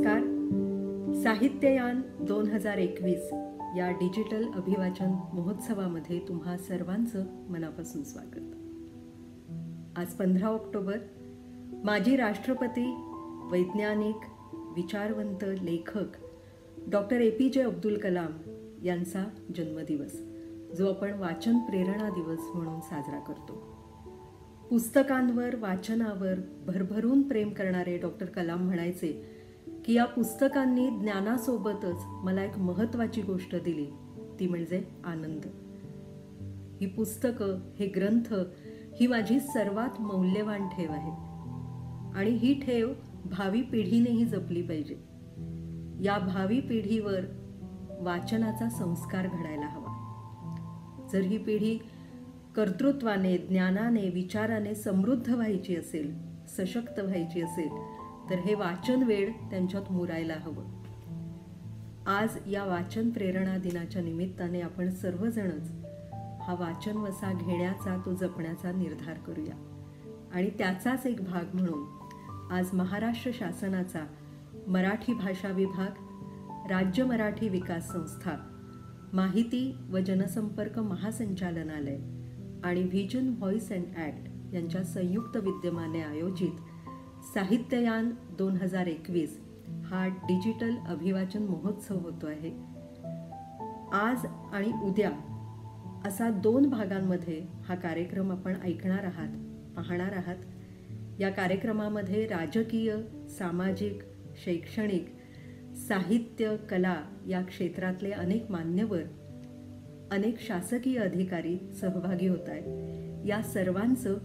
नमस्कार. साहित्ययान 2021 या डिजिटल अभिवाचन महोत्सवामध्ये तुम्हा सर्वांचं मनापासून स्वागत. आज 15 ऑक्टोबर माजी राष्ट्रपती, वैज्ञानिक, विचारवंत, लेखक डॉक्टर APJ अब्दुल कलाम यांचा जन्मदिवस, जो आपण वाचन प्रेरणा दिवस म्हणून साजरा करतो. पुस्तकांवर, वाचनावर भरभरून प्रेम करणारे डॉक्टर कलाम म्हणायचे की या पुस्तकांनी ज्ञानासोबतच मला एक महत्त्वाची गोष्ट दिली, ती म्हणजे आनंद. ही पुस्तकं, हे ग्रंथ, ही माझी सर्वात मौल्यवान ठेव आहे आणि ही ठेव भावी पिढीनेही जपली पाहिजे. या भावी पिढीवर वाचनाचा संस्कार घडायला हवा. जर ही पिढी कर्तृत्वाने, ज्ञानाने, विचाराने समृद्ध व्हायची असेल, सशक्त व्हायची असेल, तर हे वाचन वेड त्यांच्यात मुरायला हवं. आज या वाचन प्रेरणा दिनाच्या निमित्ताने आपण सर्वजणच हा वाचन वसा घेण्याचा, तो जपण्याचा निर्धार करूया. आणि त्याचाच एक भाग म्हणून आज महाराष्ट्र शासनाचा मराठी भाषा विभाग, राज्य मराठी विकास संस्था, माहिती व जनसंपर्क महासंचालनालय आणि व्हिजन व्हॉइस अँड ॲक्ट यांच्या संयुक्त विद्यमाने आयोजित साहित्ययान 2021 हा डिजिटल अभिवाचन महोत्सव होतो आहे. आज आणि उद्या असा 2 भागांमध्ये हा कार्यक्रम आपण ऐकणार आहात, पाहणार आहात. या कार्यक्रमामध्ये राजकीय, सामाजिक, शैक्षणिक, साहित्य, कला या क्षेत्रातले अनेक मान्यवर, अनेक शासकीय अधिकारी सहभागी होत आहेत. या सर्वांचं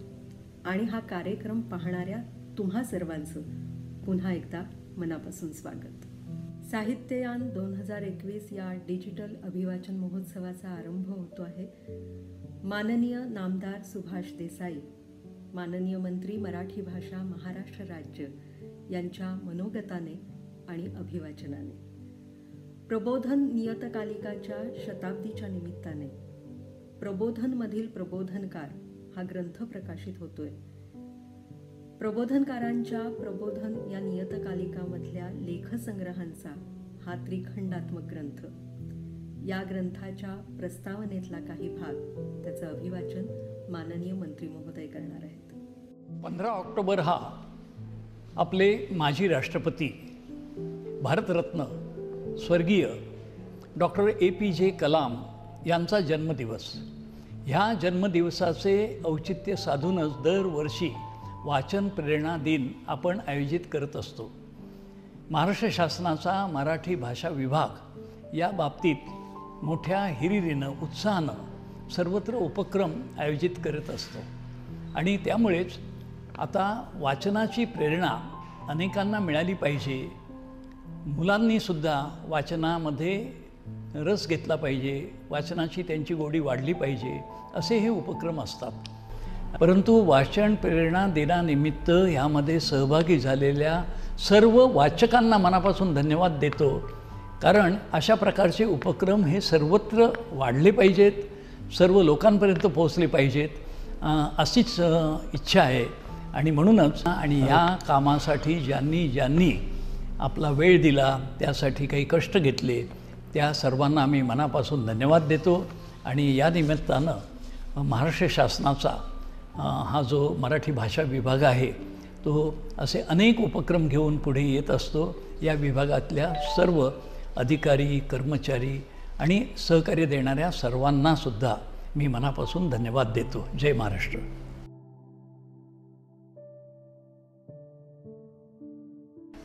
आणि हा कार्यक्रम पाहणाऱ्या तुम्हा सर्वांचं पुन्हा एकदा मनापासून स्वागत. साहित्ययान 2021 या डिजिटल अभिवाचन महोत्सवाचा आरंभ होतो आहे. माननीय नामदार सुभाष देसाई, माननीय मंत्री मराठी भाषा महाराष्ट्र राज्य यांच्या मनोगताने आणि अभिवाचनाने. प्रबोधन नियतकालिकाच्या शताब्दीच्या निमित्ताने प्रबोधनमधील प्रबोधनकार हा ग्रंथ प्रकाशित होतोय. प्रबोधनकारांच्या प्रबोधन या नियतकालिकामधल्या लेखसंग्रहांचा हा त्रिखंडात्मक ग्रंथ. या ग्रंथाच्या प्रस्तावनेतला काही भाग, त्याचं अभिवाचन माननीय मंत्री महोदय करणार आहेत. 15 ऑक्टोबर हा आपले माजी राष्ट्रपती, भारतरत्न स्वर्गीय डॉक्टर APJ कलाम यांचा जन्मदिवस. ह्या जन्मदिवसाचे औचित्य साधूनच दरवर्षी वाचन प्रेरणा दिन आपण आयोजित करत असतो. महाराष्ट्र शासनाचा मराठी भाषा विभाग या बाबतीत मोठ्या हिरिरीनं, उत्साहानं सर्वत्र उपक्रम आयोजित करत असतो. आणि त्यामुळेच आता वाचनाची प्रेरणा अनेकांना मिळाली पाहिजे. मुलांनीसुद्धा वाचनामध्ये रस घेतला पाहिजे, वाचनाची त्यांची गोडी वाढली पाहिजे, असे हे उपक्रम असतात. परंतु वाचन प्रेरणा दिनानिमित्त ह्यामध्ये सहभागी झालेल्या सर्व वाचकांना मनापासून धन्यवाद देतो. कारण अशा प्रकारचे उपक्रम हे सर्वत्र वाढले पाहिजेत, सर्व लोकांपर्यंत पोहोचले पाहिजेत, अशीच इच्छा आहे. आणि म्हणूनच आणि ह्या कामासाठी ज्यांनी आपला वेळ दिला, त्यासाठी काही कष्ट घेतले, त्या सर्वांना आम्ही मनापासून धन्यवाद देतो. आणि या निमित्तानं महाराष्ट्र शासनाचा हा जो मराठी भाषा विभाग आहे, तो असे अनेक उपक्रम घेऊन पुढे येत असतो. या विभागातल्या सर्व अधिकारी, कर्मचारी आणि सहकार्य देणाऱ्या सर्वांनासुद्धा मी मनापासून धन्यवाद देतो. जय महाराष्ट्र.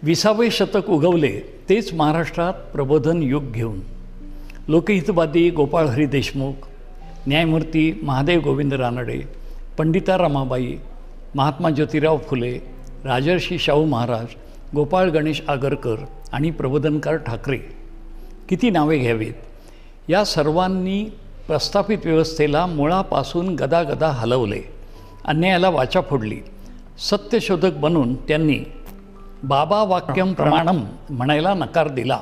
विसावे शतक उगवले तेच महाराष्ट्रात प्रबोधन युग घेऊन. लोकहितवादी गोपाळ हरी देशमुख, न्यायमूर्ती महादेव गोविंद रानडे, पंडिता रमाबाई, महात्मा ज्योतिराव फुले, राजर्षी शाहू महाराज, गोपाळ गणेश आगरकर आणि प्रबोधनकार ठाकरे, किती नावे घ्यावीत. या सर्वांनी प्रस्थापित व्यवस्थेला मुळापासून गदागदा हलवले, अन्यायाला वाचा फोडली. सत्यशोधक बनून त्यांनी बाबा वाक्यम प्रमाणम म्हणायला नकार दिला.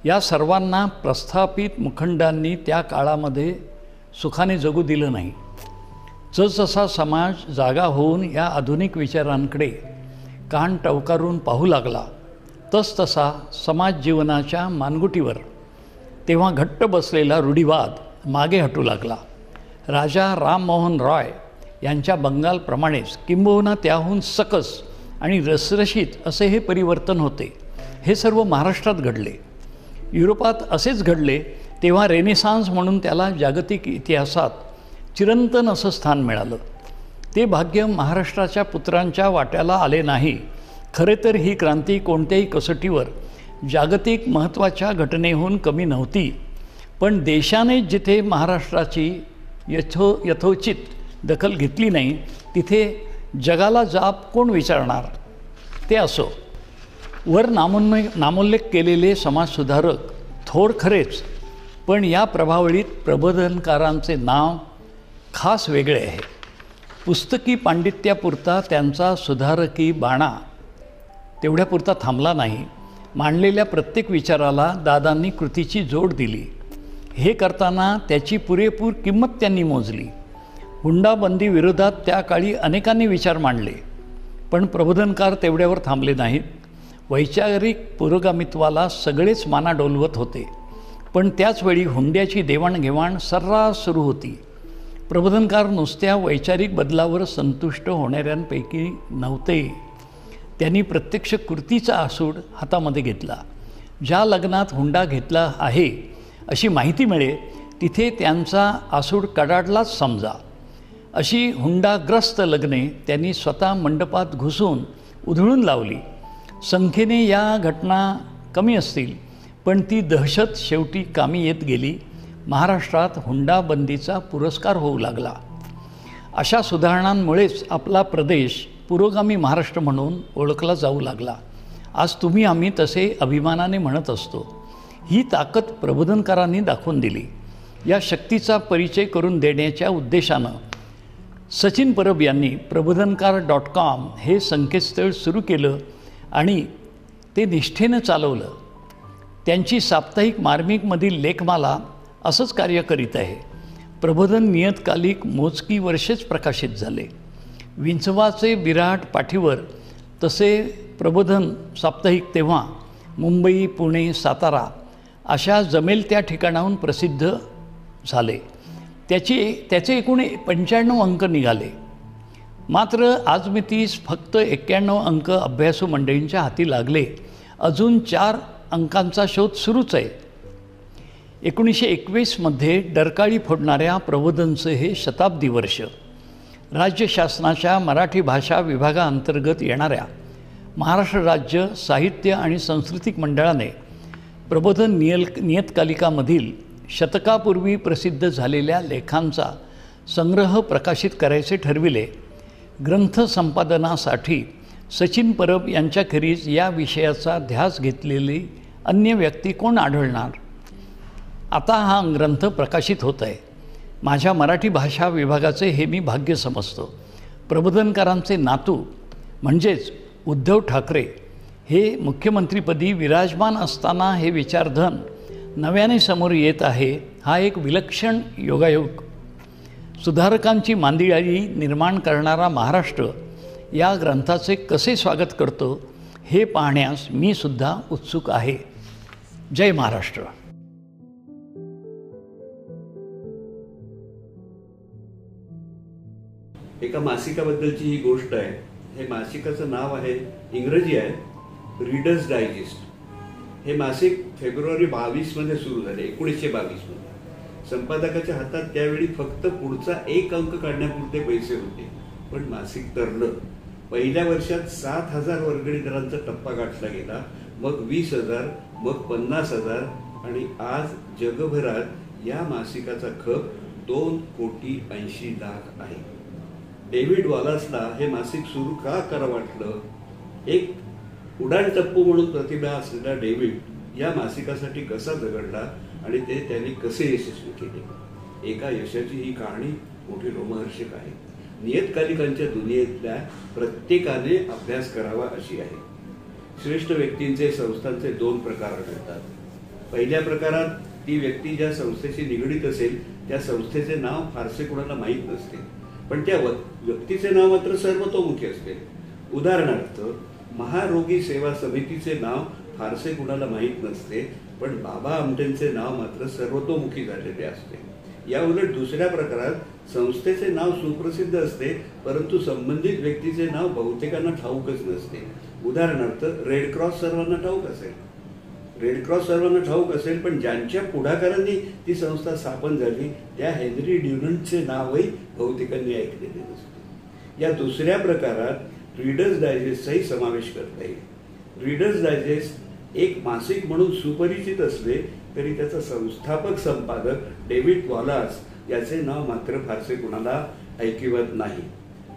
या सर्वांना प्रस्थापित मुखंडांनी त्या काळामध्ये सुखाने जगू दिलं नाही. जसजसा समाज जागा होऊन या आधुनिक विचारांकडे कान टवकारून पाहू लागला, तसतसा समाज जीवनाच्या मानगुटीवर तेव्हा घट्ट बसलेला रूढिवाद मागे हटू लागला. राजा राममोहन रॉय यांच्या बंगालप्रमाणेच किंबहुना त्याहून सकस आणि रसरशीत असे हे परिवर्तन होते. हे सर्व महाराष्ट्रात घडले. युरोपात असेच घडले तेव्हा रेनेसान्स म्हणून त्याला जागतिक इतिहासात चिरंतन असं स्थान मिळालं. ते भाग्य महाराष्ट्राच्या पुत्रांच्या वाट्याला आले नाही. खरे तर ही क्रांती कोणत्याही कसोटीवर जागतिक महत्त्वाच्या घटनेहून कमी नव्हती. पण देशाने जिथे महाराष्ट्राची यथोचित दखल घेतली नाही तिथे जगाला जाब कोण विचारणार. ते असो. वर नामोल्लेख केलेले समाजसुधारक थोर खरेच, पण या प्रभावळीत प्रबोधनकारांचे नाव खास वेगळे आहे. पुस्तकी पांडित्यापुरता त्यांचा सुधारकी बाणा तेवढ्यापुरता थांबला नाही. मांडलेल्या प्रत्येक विचाराला दादांनी कृतीची जोड दिली. हे करताना त्याची पुरेपूर किंमत त्यांनी मोजली. हुंडाबंदी विरोधात त्या काळी अनेकांनी विचार मांडले, पण प्रबोधनकार तेवढ्यावर थांबले नाहीत. वैचारिक पुरोगामित्वाला सगळेच माना डोलवत होते, पण त्याचवेळी हुंड्याची देवाणघेवाण सर्रास सुरू होती. प्रबोधनकार नुसत्या वैचारिक बदलावर संतुष्ट होणाऱ्यांपैकी नव्हते. त्यांनी प्रत्यक्ष कृतीचा आसूड हातामध्ये घेतला. ज्या लग्नात हुंडा घेतला आहे अशी माहिती मिळेल तिथे त्यांचा आसूड कडाडलाच समजा. अशी हुंडाग्रस्त लग्ने त्यांनी स्वतः मंडपात घुसून उधळून लावली. संख्येने या घटना कमी असतील, पण ती दहशत शेवटी कामी येत गेली. महाराष्ट्रात हुंडाबंदीचा पुरस्कार होऊ लागला. अशा सुधारणांमुळेच आपला प्रदेश पुरोगामी महाराष्ट्र म्हणून ओळखला जाऊ लागला. आज तुम्ही आम्ही तसे अभिमानाने म्हणत असतो. ही ताकद प्रबोधनकारांनी दाखवून दिली. या शक्तीचा परिचय करून देण्याच्या उद्देशानं सचिन परब यांनी प्रबोधनकार.com हे संकेतस्थळ सुरू केलं आणि ते निष्ठेनं चालवलं. त्यांची साप्ताहिक मार्मिकमधील लेखमाला असंच कार्य करीत आहे. प्रबोधन नियतकालिक मोजकी वर्षेच प्रकाशित झाले. विंचवाचे विराट पाठीवर तसे प्रबोधन साप्ताहिक तेव्हा मुंबई, पुणे, सातारा अशा जमेल त्या ठिकाणाहून प्रसिद्ध झाले. त्याचे एकूण 95 अंक निघाले. मात्र आजमितीस फक्त 91 अंक अभ्यासू मंडळींच्या हाती लागले. अजून 4 अंकांचा शोध सुरूच आहे. 1921मध्ये डरकाळी फोडणाऱ्या प्रबोधनचं हे शताब्दी वर्ष. राज्य शासनाच्या मराठी भाषा विभागाअंतर्गत येणाऱ्या महाराष्ट्र राज्य साहित्य आणि सांस्कृतिक मंडळाने प्रबोधन नियतकालिकामधील शतकापूर्वी प्रसिद्ध झालेल्या लेखांचा संग्रह प्रकाशित करायचे ठरविले. ग्रंथ संपादनासाठी सचिन परब यांच्याखेरीज या विषयाचा ध्यास घेतलेली अन्य व्यक्ती कोण आढळणार. आता हा ग्रंथ प्रकाशित होत आहे. माझ्या मराठी भाषा विभागाचे हे मी भाग्य समजतो. प्रबोधनकारांचे नातू म्हणजेच उद्धव ठाकरे हे मुख्यमंत्रीपदी विराजमान असताना हे विचारधन नव्याने समोर येत आहे. हा एक विलक्षण योगायोग. सुधारकांची मांदियाळी निर्माण करणारा महाराष्ट्र या ग्रंथाचे कसे स्वागत करतो हे पाहण्यास मी सुद्धा उत्सुक आहे. जय महाराष्ट्र. एका मासिकाबद्दलची ही गोष्ट आहे. हे मासिकाचं नाव आहे, इंग्रजी आहे, रीडर्स डायजेस्ट. हे मासिक फेब्रुवारी 22मध्ये सुरू झाले, 1922मध्ये. संपादकाच्या हातात त्यावेळी फक्त पुढचा 1 अंक काढण्यापुरते पैसे होते, पण मासिक तरलं. पहिल्या वर्षात 7,000 वर्गणीदारांचा टप्पा गाठला गेला, मग 20,000, मग 50,000 आणि आज जगभरात या मासिकाचा खप 2,80,00,000 आहे. डेव्हिड वॉलसला हे मासिक सुरू का करावं वाटलं? एक उडाण टप्पू म्हणून प्रतिभा असलेला डेव्हिड या मासिकासाठी कसा झगडला आणि ते त्यांनी कसे यशस्वी केले. एका यशाची ही कहाणी मोठी रोमहर्षक आहे. नियतकालिकांच्या दुनियेतल्या प्रत्येकाने अभ्यास करावा अशी आहे. श्रेष्ठ व्यक्तींचे, संस्थांचे 2 प्रकार आढळतात. पहिल्या प्रकारात ती व्यक्ती ज्या संस्थेशी निगडीत असेल त्या संस्थेचे नाव फारसे कोणाला माहीत नसते, पण त्या व्यक्तीचे नाव मात्र सर्वतोमुखी असते. उदाहरणार्थ, महारोगी सेवा समितीचे नाव फारसे कुणाला माहीत नसते, पण बाबा आमटेंचे नाव मात्र सर्वतोमुखी झालेले असते. या उलट दुसऱ्या प्रकारात संस्थेचे नाव सुप्रसिद्ध असते, परंतु संबंधित व्यक्तीचे नाव बहुतेकांना ठाऊकच नसते. उदाहरणार्थ रेड क्रॉस सर्वांना ठाऊक असेल, पण ज्यांच्या पुढाकारांनी ती संस्था स्थापन झाली त्या हेनरी ड्युरंटचे नावही बहुतेकांनी ऐकलेले नसते. या दुसऱ्या प्रकारात रीडर्स डायजेस्टचाही समावेश करता येईल. रीडर्स डायजेस्ट एक मासिक म्हणून सुपरिचित असले तरी त्याचा संस्थापक संपादक डेव्हिड वॉलास याचे नाव मात्र फारसे कुणाला ऐकिवत नाही.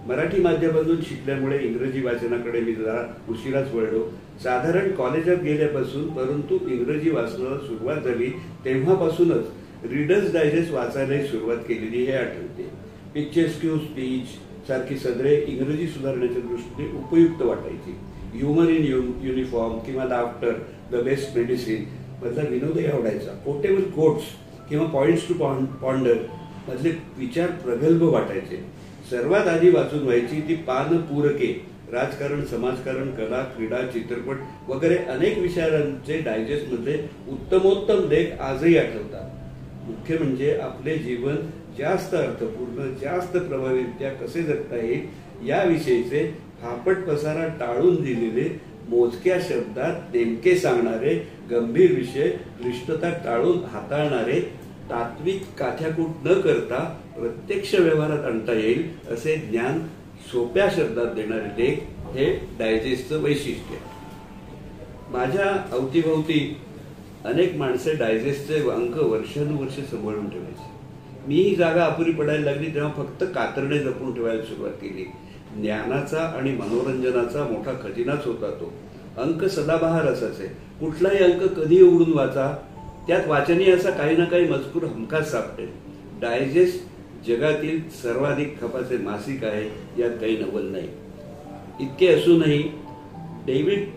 मराठी माध्यमातून शिकल्यामुळे इंग्रजी वाचनाकडे मी जरा उशिराच वळलो. साधारण कॉलेजात गेल्यापासून, परंतु इंग्रजी वाचनाला सुरुवात झाली तेव्हापासूनच रीडर्स डायजेस्ट वाचायला सुरुवात केलेली हे आठवते. पिक्चर्सक्यू स्पीच सारखी सदरे इंग्रजी सुधारण्याच्या दृष्टीने उपयुक्त वाटायची. ह्युमर इन युनिफॉर्म किंवा लाफ्टर द बेस्ट मेडिसिन मधला विनोदही आवडायचा. कोटेबल कोट्स किंवा पॉइंट्स टू पॉन्डर मधले विचार प्रगल्भ वाटायचे. सर्वात आधी वाचून व्हायची ती पानपूरके, राजकारण, समाजकारण, कला, क्रीडा, चित्रपट वगैरे अनेक विषयांचे डायजेस्टमध्ये उत्तमोत्तम लेख आजही आठवतात. मुख्य म्हणजे आपले जीवन जास्त अर्थपूर्ण, जास्त प्रभावीरित्या कसे जगता येईल याविषयीचे फापट पसारा टाळून दिलेले, मोजक्या शब्दात नेमके सांगणारे, गंभीर विषय क्लिष्टता टाळून हाताळणारे, तात्विक काथ्याकूट न करता प्रत्यक्ष व्यवहारात आणता येईल असे ज्ञान सोप्या शब्दात देणारे लेख हे डायजेस्टचं वैशिष्ट्य. माझ्या अवतीभोवती अनेक माणसे डायजेस्टचे अंक वर्षानुवर्ष सांभाळून ठेवायचे. मी ही जागा अपुरी पडायला लागली तेव्हा फक्त कातरणे जपून ठेवायला सुरुवात केली. ज्ञानाचा आणि मनोरंजनाचा मोठा खजिनाच होता तो. अंक सदाबहार असायचे. कुठलाही अंक कधी उघडून वाचा, त्यात वाचनीय असा काही ना काही मजकूर हमखास सापडेल. डायजेस्ट जगातील सर्वाधिक खपाचे मासिक आहे, यात काही नवल नाही. इतके असूनही डेव्हिड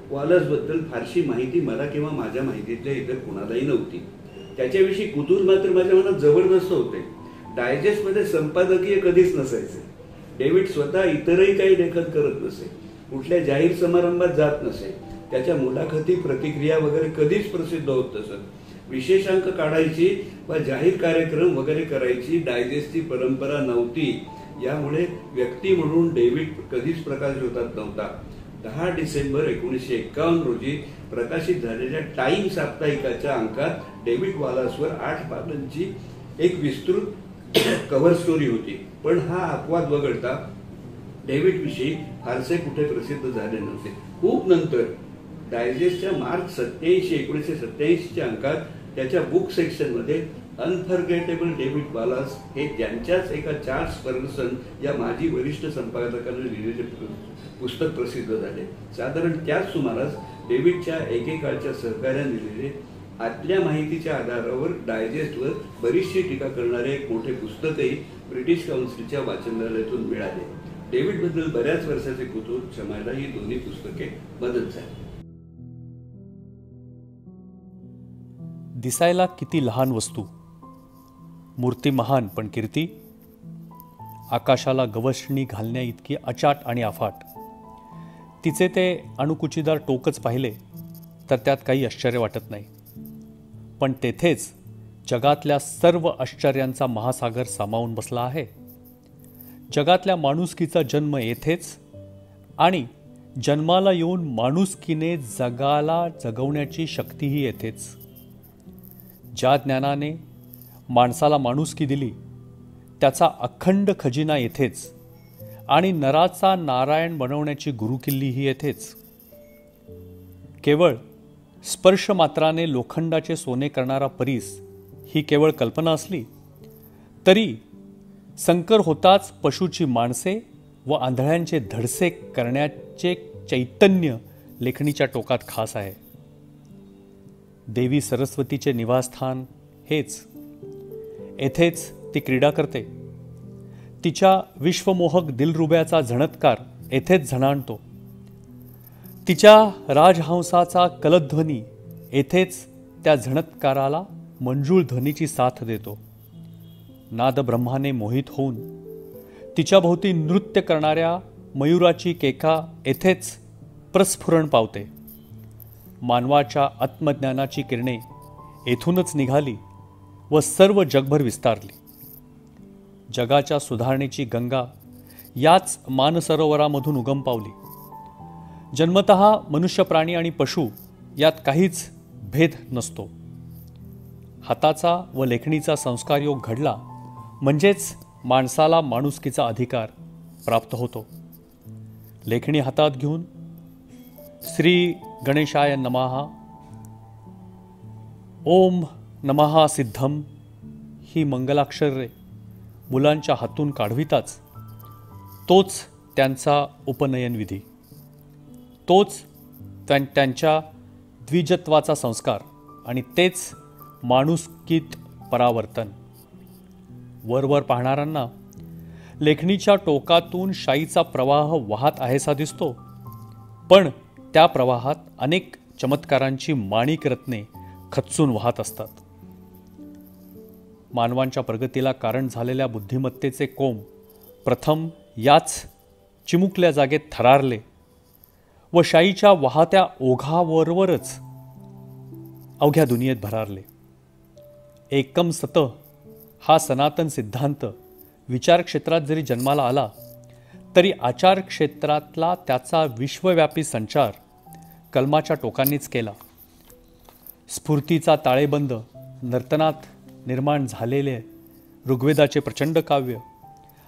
वॉलसबद्दल फारशी माहिती मला किंवा माझ्या माहितीतल्या इतर कुणालाही नव्हती. त्याच्याविषयी कुतूहल मात्र माझ्या मनात जबरदस्त होते. डायजेस्टमध्ये संपादकीय कधीच नसायचे. डेव्हिड स्वतः इतरही काही लेखन करत नसे, कुठल्या जाहीर समारंभात जात नसे, त्याच्या मुलाखती, प्रतिक्रिया वगैरे कधीच प्रसिद्ध होत नसत. विशेषांक काढायची वा जाहीर कार्यक्रम वगैरे करायची डायजेस्टची परंपरा नव्हती. यामुळे व्यक्ती म्हणून डेव्हिड कधीच प्रकाशझोतात नव्हता. 10 डिसेंबर 1951 रोजी प्रकाशित झालेल्या टाइम साप्ताहिकाच्या अंकात डेव्हिड वॉलासवर 8 पानांची एक विस्तृत कव्हर स्टोरी होती. पण हा अपवाद वगळता डेव्हिड विषयी फारसे कुठे प्रसिद्ध झाले नव्हते. खूप नंतर डायजेस्टच्या मार्च 1987 अंकात त्याच्या बुक सेक्शनमध्ये अनफॉरगेटेबल डेव्हिड वॉलास हे त्यांच्याच एका चार्ल्स फर्गसन या माजी वरिष्ठ संपादकाने लिहिलेले पुस्तक प्रसिद्ध झाले. साधारण त्याच सुमारास डेव्हिडच्या एकेकाळच्या सहकार्याने लिहिलेले आतल्या माहितीच्या आधारावर डायजेस्टवर बरीचशी टीका करणारे एक मोठे पुस्तकही ब्रिटिश काउन्सिलच्या वाचनालयातून मिळाले. डेव्हिड बद्दल बऱ्याच वर्षाचे कुतूहल शमायला ही दोन्ही पुस्तके मदत झाली. दिसायला किती लहान वस्तू, मूर्ती महान पण कीर्ती, आकाशाला गवसणी घालण्या इतकी अचाट आणि अफाट. तिचे ते अणुकुचीदार टोकच पाहिले तर त्यात काही आश्चर्य वाटत नाही. पण तेथेच जगातल्या सर्व आश्चर्यांचा महासागर सामावून बसला आहे. जगातल्या माणुसकीचा जन्म येथेच आणि जन्माला येऊन माणुसकीने जगाला जगवण्याची शक्तीही येथेच. ज्या ज्ञानाने माणसाला माणुसकी दिली त्याचा अखंड खजिना येथेच आणि नराचा नारायण बनवण्याची गुरुकिल्लीही येथेच. केवळ स्पर्शमात्राने लोखंडाचे सोने करणारा परीस ही केवळ कल्पना असली तरी संकर होताच पशुची माणसे व आंधळ्यांचे धडसे करण्याचे चैतन्य लेखणीच्या टोकात खास आहे. देवी सरस्वतीचे निवासस्थान हेच. येथेच ती क्रीडा करते. तिच्या विश्वमोहक दिलरुब्याचा झणत्कार येथेच झणाणतो. तिच्या राजहंसाचा कलध्वनी येथेच त्या झणत्काराला मंजूळ ध्वनीची साथ देतो. नादब्रह्माने मोहित होऊन तिच्या भोवती नृत्य करणाऱ्या मयूराची केका येथेच प्रस्फुरण पावते. मानवाच्या आत्मज्ञानाची किरणे येथूनच निघाली व सर्व जगभर विस्तारली. जगाच्या सुधारणेची गंगा याच मानसरोवरामधून उगम पावली. जन्मतः मनुष्य, प्राणी आणि पशु यात काहीच भेद नसतो. हाताचा व लेखणीचा संस्कारयोग घडला म्हणजेच माणसाला माणुसकीचा अधिकार प्राप्त होतो. लेखणी हातात घेऊन श्री गणेशाय नमः, ओम नमः सिद्धम ही मंगलाक्षरे मुलांच्या हातून काढविताच तोच त्यांचा उपनयन विधी, तोच त्यांच्या द्विजत्वाचा संस्कार आणि तेच माणुसकीत परावर्तन. वरवर पाहणाऱ्यांना लेखणीच्या टोकातून शाईचा प्रवाह वाहत आहेसा दिसतो, पण त्या प्रवाहात अनेक चमत्कारांची माणिक रत्ने खच्चून वाहत असतात. मानवांच्या प्रगतीला कारण झालेल्या बुद्धिमत्तेचे कोंब प्रथम याच चिमुकल्या जागेत थरारले व शाईच्या वाहत्या ओघावरच अवघ्या दुनियेत भरारले. एकम सत हा सनातन सिद्धांत विचार क्षेत्रात जरी जन्माला आला तरी आचार क्षेत्रातला त्याचा विश्वव्यापी संचार कलमाच्या टोकांनीच केला. स्फूर्तीचा ताळेबंद नर्तनात निर्माण झालेले ऋग्वेदाचे प्रचंड काव्य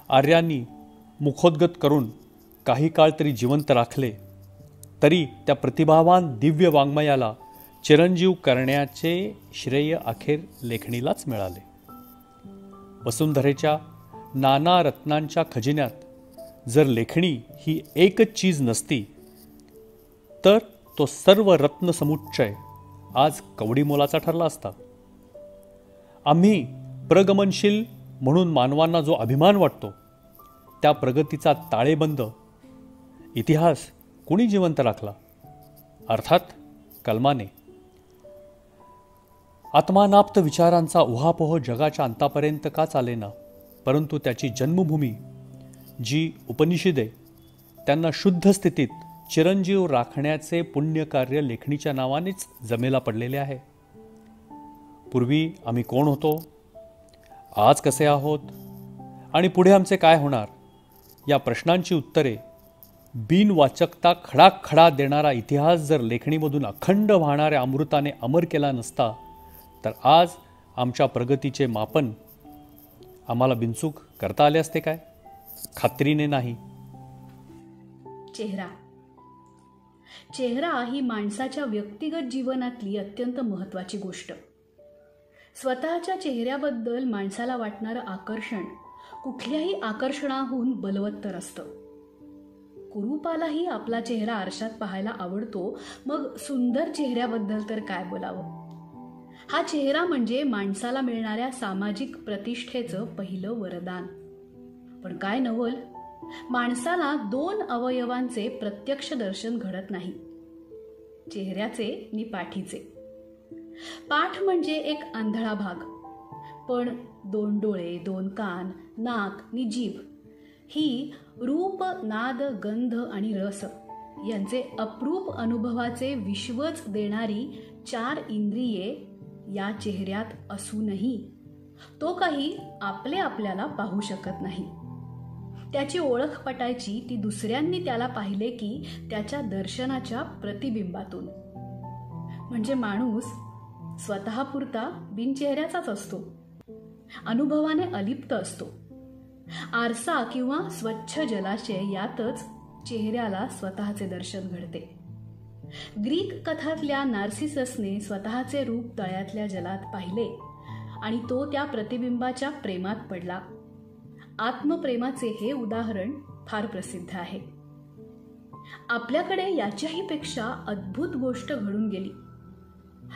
आर्यांनी मुखोद्गत करून काही काळ तरी जिवंत राखले, तरी त्या प्रतिभावान दिव्य वाङ्मयाला चिरंजीव करण्याचे श्रेय अखेर लेखणीलाच मिळाले. वसुंधरेच्या नाना रत्नांच्या खजिन्यात जर लेखणी ही एकच चीज नसती तर तो सर्व रत्नसमुच्चय आज कवडी मोलाचा ठरला असता. आम्ही प्रगमनशील म्हणून मानवांना जो अभिमान वाटतो त्या प्रगतीचा ताळेबंद इतिहास कुणी जिवंत राखला? अर्थात कलमाने. आत्मानाप्त विचारांचा उहापोह जगाच्या अंतापर्यंत का चालेना, परंतु त्याची जन्मभूमी जी उपनिषदे त्यांना शुद्ध स्थितीत चिरंजीव राखण्याचे पुण्यकार्य लेखणीच्या नावानेच जमेला पडलेले आहे. पूर्वी आम्ही कोण होतो, आज कसे आहोत आणि पुढे आमचे काय होणार या प्रश्नांची उत्तरे बिनवाचकता खडाखडा देणारा इतिहास जर लेखणीमधून अखंड वाहणाऱ्या अमृताने अमर केला नसता तर आज आमच्या प्रगतीचे मापन आम्हाला बिनचूक करता आले असते काय? खात्रीने नाही. चेहरा ही माणसाच्या व्यक्तिगत जीवनातली अत्यंत महत्त्वाची गोष्ट. स्वतःच्या चेहऱ्याबद्दल माणसाला वाटणारं आकर्षण कुठल्याही आकर्षणाहून बलवत्तर असतं. कुरूपालाही आपला चेहरा आरशात पाहायला आवडतो, मग सुंदर चेहऱ्याबद्दल तर काय बोलावं. हा चेहरा म्हणजे माणसाला मिळणाऱ्या सामाजिक प्रतिष्ठेचं पहिलं वरदान. पण काय नवल, माणसाला 2 अवयवांचे प्रत्यक्ष दर्शन घडत नाही, चेहऱ्याचे आणि पाठीचे. पाठ म्हणजे एक आंधळा भाग, पण 2 डोळे, 2 कान, नाक आणि जीभ ही रूप, नाद, गंध आणि रस यांचे अप्रूप अनुभवाचे विश्वच देणारी 4 इंद्रिये या चेहऱ्यात असूनही तो काही आपल्याला पाहू शकत नाही. त्याची ओळख पटायची ती दुसऱ्यांनी त्याला पाहिले की त्याच्या दर्शनाच्या प्रतिबिंबातून. म्हणजे माणूस स्वतःपुरता बिनचेहऱ्याचाच असतो, अनुभवाने अलिप्त असतो. आरसा किंवा स्वच्छ जलाशय यातच चेहऱ्याला स्वतःचे दर्शन घडते. ग्रीक कथातल्या नार्सिससने स्वतःचे रूप तळ्यातल्या जलात पाहिले आणि तो त्या प्रतिबिंबाच्या प्रेमात पडला. आत्मप्रेमाचे हे उदाहरण फार प्रसिद्ध आहे. आपल्याकडे याच्याही पेक्षा अद्भुत गोष्ट घडून गेली.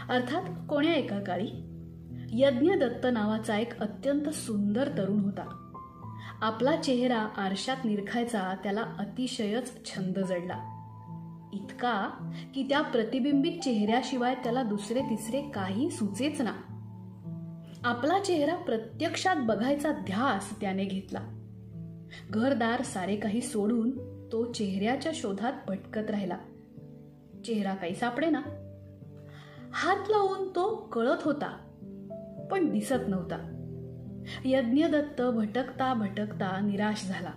अर्थात कोण्या एका काळी यज्ञदत्त नावाचा एक अत्यंत सुंदर तरुण होता. आपला चेहरा आरशात निरखायचा त्याला अतिशयच छंद जडला, इतका की त्या प्रतिबिंबित चेहऱ्याशिवाय त्याला दुसरे तिसरे काही सुचेच ना. आपला चेहरा प्रत्यक्षात बघायचा ध्यास त्याने घेतला. घरदार सारे काही सोडून तो चेहऱ्याच्या शोधात भटकत राहिला. चेहरा काही सापडेना. हात लावून तो कळत होता, पण दिसत नव्हता. यज्ञदत्त भटकता भटकता निराश झाला.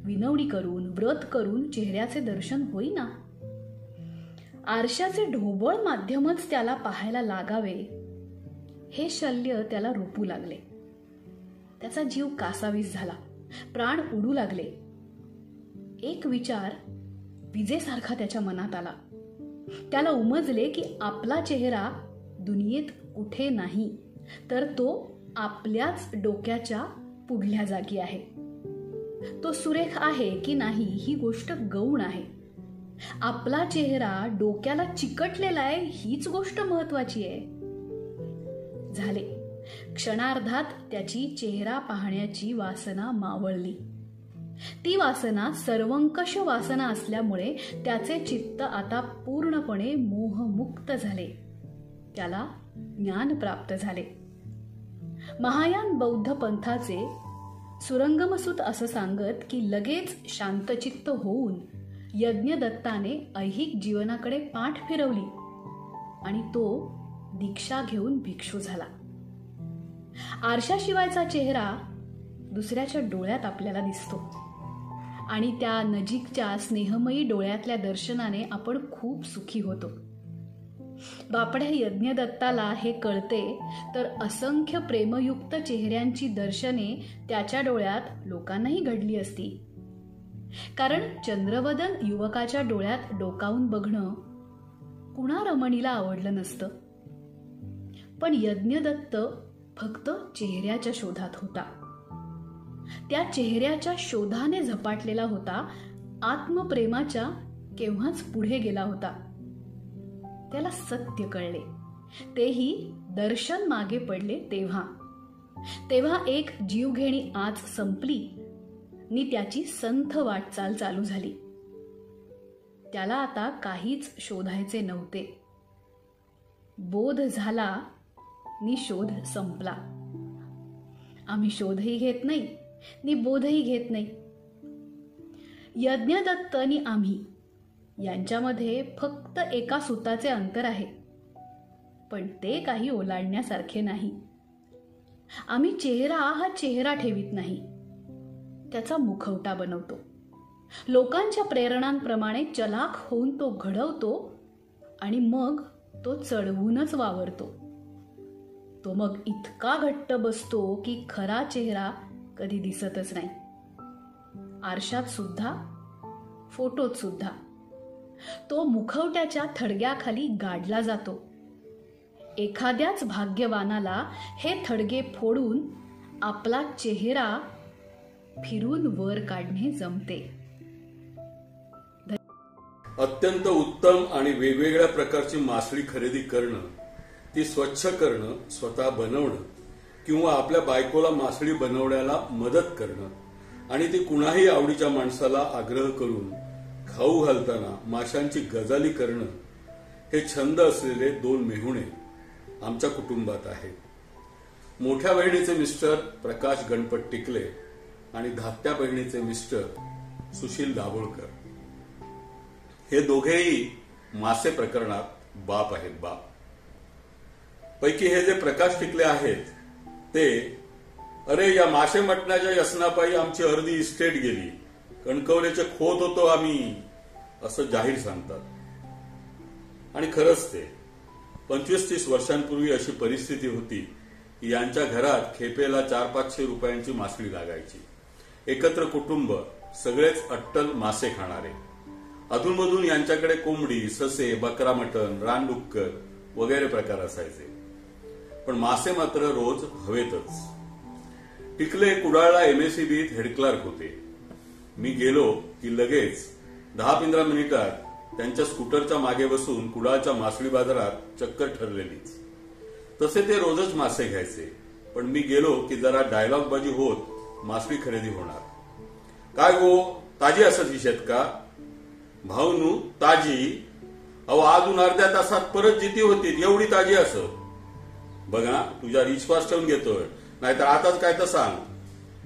विनवणी करून व्रत करून चेहऱ्याचे दर्शन होईना. आरशाचे ढोबळ माध्यमच त्याला पाहायला लागावे हे शल्य त्याला रोपू लागले. त्याचा जीव कासावीस झाला. प्राण उडू लागले. एक विचार विजेसारखा त्याच्या मनात आला. त्याला उमजले की आपला चेहरा दुनियेत कुठे नाही, तर तो आपल्याच डोक्याच्या पुढल्या जागी आहे. तो सुरेख आहे की नाही ही गोष्ट गौण आहे. आपला चेहरा डोक्याला चिकटलेला आहे हीच गोष्ट महत्वाची आहे. झाले. क्षणार्धात त्याची चेहरा पाहण्याची वासना मावळली. ती वासना सर्वंकष वासना असल्यामुळे त्याचे चित्त आता पूर्णपणे मोहमुक्त झाले. त्याला ज्ञान प्राप्त झाले. महायान बौद्ध पंथाचे सुरंगमसूत असं सांगत की लगेच शांतचित्त होऊन यज्ञदत्ताने ऐहिक जीवनाकडे पाठ फिरवली आणि तो दीक्षा घेऊन भिक्षू झाला. आरशाशिवायचा चेहरा दुसऱ्याच्या डोळ्यात आपल्याला दिसतो आणि त्या नजीकच्या स्नेहमयी डोळ्यातल्या दर्शनाने आपण खूप सुखी होतो. बापड्या यज्ञदत्ताला हे कळते तर असंख्य प्रेमयुक्त चेहऱ्यांची दर्शने त्याच्या डोळ्यात लोकांनाही घडली असती. कारण चंद्रवदन युवकाच्या डोळ्यात डोकावून बघणं कुणा रमणीला आवडलं नसतं. पण यज्ञदत्त फक्त चेहऱ्याच्या शोधात होता. त्या चेहऱ्याच्या शोधाने झपाटलेला होता. आत्मप्रेमाच्या केव्हाच पुढे गेला होता. त्याला सत्य कळले. तेही दर्शन मागे पडले तेव्हा एक जीवघेणी आज संपली नि त्याची संथ वाटचाल चालू झाली. त्याला आता काहीच शोधायचे नव्हते. बोध झाला नि शोध संपला. आम्ही शोधही घेत नाही नि बोधही घेत नाही. यज्ञदत्त नि आम्ही यांच्यामध्ये फक्त एका सुताचे अंतर आहे, पण ते काही ओलांडण्यासारखे नाही. आम्ही चेहरा हा चेहरा ठेवीत नाही, त्याचा मुखवटा बनवतो. लोकांच्या प्रेरणांप्रमाणे चलाख होऊन तो घडवतो आणि मग तो चढवूनच वावरतो. तो मग इतका घट्ट बसतो की खरा चेहरा कधी दिसतच नाही. आरशात सुद्धा, फोटोत सुद्धा तो मुखवट्याच्या थडग्याखाली गाडला जातो. एखाद्याच भाग्यवानाला हे थडगे फोडून आपला चेहरा फिरून वर काढणे जमते. अत्यंत उत्तम आणि वेगवेगळ्या प्रकारची मासळी खरेदी करणं, ती स्वच्छ करणं, स्वतः बनवणं किंवा आपल्या बायकोला मासळी बनवण्याला मदत करणं आणि ती कुणाही आवडीच्या माणसाला आग्रह करून खाऊ घालताना माशांची गजाली करणं हे छंद असलेले 2 मेहुणे आमच्या कुटुंबात आहेत. मोठ्या बहिणीचे मिस्टर प्रकाश गणपत टिकले आणि धाकट्या बहिणीचे मिस्टर सुशील दाभोळकर. हे दोघेही मासे प्रकरणात बाप आहेत. बाप पैकी हे जे प्रकाश टिकले आहेत ते, अरे या मासे मटणाच्या व्यसनापायी आमची अर्धी इस्टेट गेली, कणकवलेचे खोत होतो आम्ही, असं जाहीर सांगतात. आणि खरंच ते 25-30 वर्षांपूर्वी अशी परिस्थिती होती की यांच्या घरात खेपेला 400-500 रुपयांची मासळी लागायची. एकत्र कुटुंब, सगळेच अट्टल मासे खाणारे. अधूनमधून यांच्याकडे कोंबडी, ससे, बकरा मटण, रानडुक्कर वगैरे प्रकार असायचे. पण मासे मात्र रोज हवेतच. टिकले कुडाळला MSEBीत हेड क्लार्क होते. मी गेलो की लगेच 10-15 मिनिटात त्यांच्या स्कूटरच्या मागे बसून कुडाळच्या मासळी बाजारात चक्कर ठरलेलीच. तसे ते रोजच मासे घ्यायचे. पण मी गेलो की जरा डायलॉगबाजी होत मासळी खरेदी होणार. काय गो, ताजी असत हिशेत का? भाऊनू ताजी? अहो अजून अर्ध्या तासात परत जिती होती एवढी ताजी असत. बघा तुझ्या विश्वास ठेवून घेतोय, नाहीतर आताच काय तर सांग.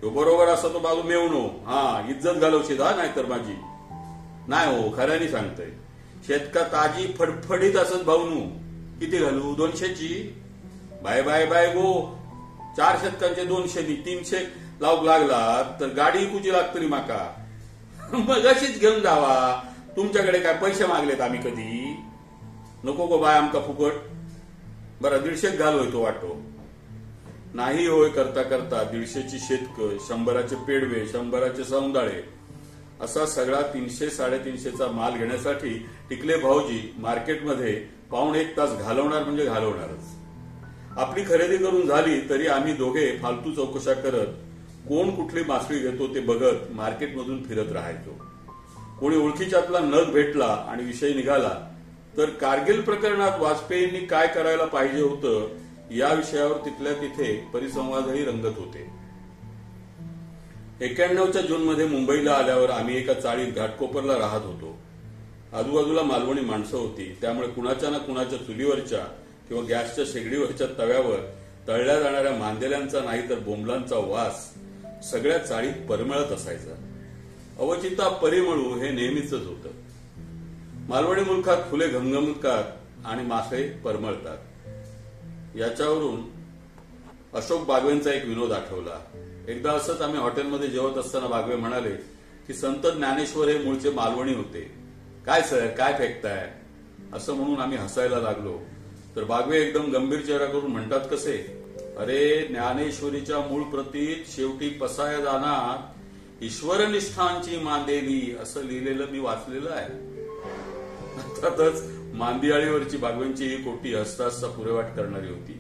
तो बरोबर असं तो बाजू मेवणो, हा इज्जत घालवशील हा नाहीतर माझी. नाही हो, खऱ्याने सांगतोय. शेतका ताजी फडफडीत असत भाऊनू. किती घालू? 200ची? बाय बाय बाय गो. 4 शेतकांचे 200 नी 300 लावूक लागला तर गाडी कुची लागतली माका. मग अशीच घेऊन जावा. तुमच्याकडे काय पैसे मागलेत आम्ही कधी? नको गो बाय आमका फुकट. बरं 150 घाल होय तो वाटो. नाही होय करता करता 150ची शेतक, 100चे पेडवे, 100चे सौंदाळे असा सगळा 300-350चा माल घेण्यासाठी टिकले भाऊजी मार्केटमध्ये पाऊण 1 तास घालवणार म्हणजे घालवणारच. आपली खरेदी करून झाली तरी आम्ही दोघे फालतू चौकशा करत कोण कुठली मासळी घेतो ते बघत मार्केटमधून फिरत राहायचो. कोणी ओळखीच्यातला नग भेटला आणि विषय निघाला तर कारगिल प्रकरणात वाजपेयींनी काय करायला पाहिजे होतं या विषयावर तिथल्या तिथे परिसंवादही रंगत होते. 91च्या जूनमध्ये मुंबईला आल्यावर आम्ही एका चाळीत घाटकोपरला राहत होतो. आजूबाजूला मालवणी माणसं होती. त्यामुळे कुणाच्या ना कुणाच्या चुलीवरच्या किंवा गॅसच्या शेगडीवरच्या तव्यावर तळल्या जाणाऱ्या मांदेल्यांचा नाही तर बोंबलांचा वास सगळ्या चाळीत परमळत असायचा. अवचिता परिमळू हे नेहमीच होतं. मालवणी मुलखात फुले घमघमतात आणि मासे परमळतात. याच्यावरून अशोक बागवेंचा एक विनोद आठवला. एकदा असंच आम्ही हॉटेलमध्ये जेवत असताना बागवे म्हणाले की संत ज्ञानेश्वर हे मूळचे मालवणी होते. काय सर काय फेकताय असं म्हणून आम्ही हसायला लागलो तर बागवे एकदम गंभीर चेहरा करून म्हणतात कसे, अरे ज्ञानेश्वरीच्या मूळ प्रतीत शेवटी पसाय जाणार ईश्वरनिष्ठांची मांदेली असं लिहिलेलं मी वाचलेलं आहे. अर्थातच मांदियाळीवरची बागवेंची ही कोटी हसता हसता पुरेवाट करणारी होती.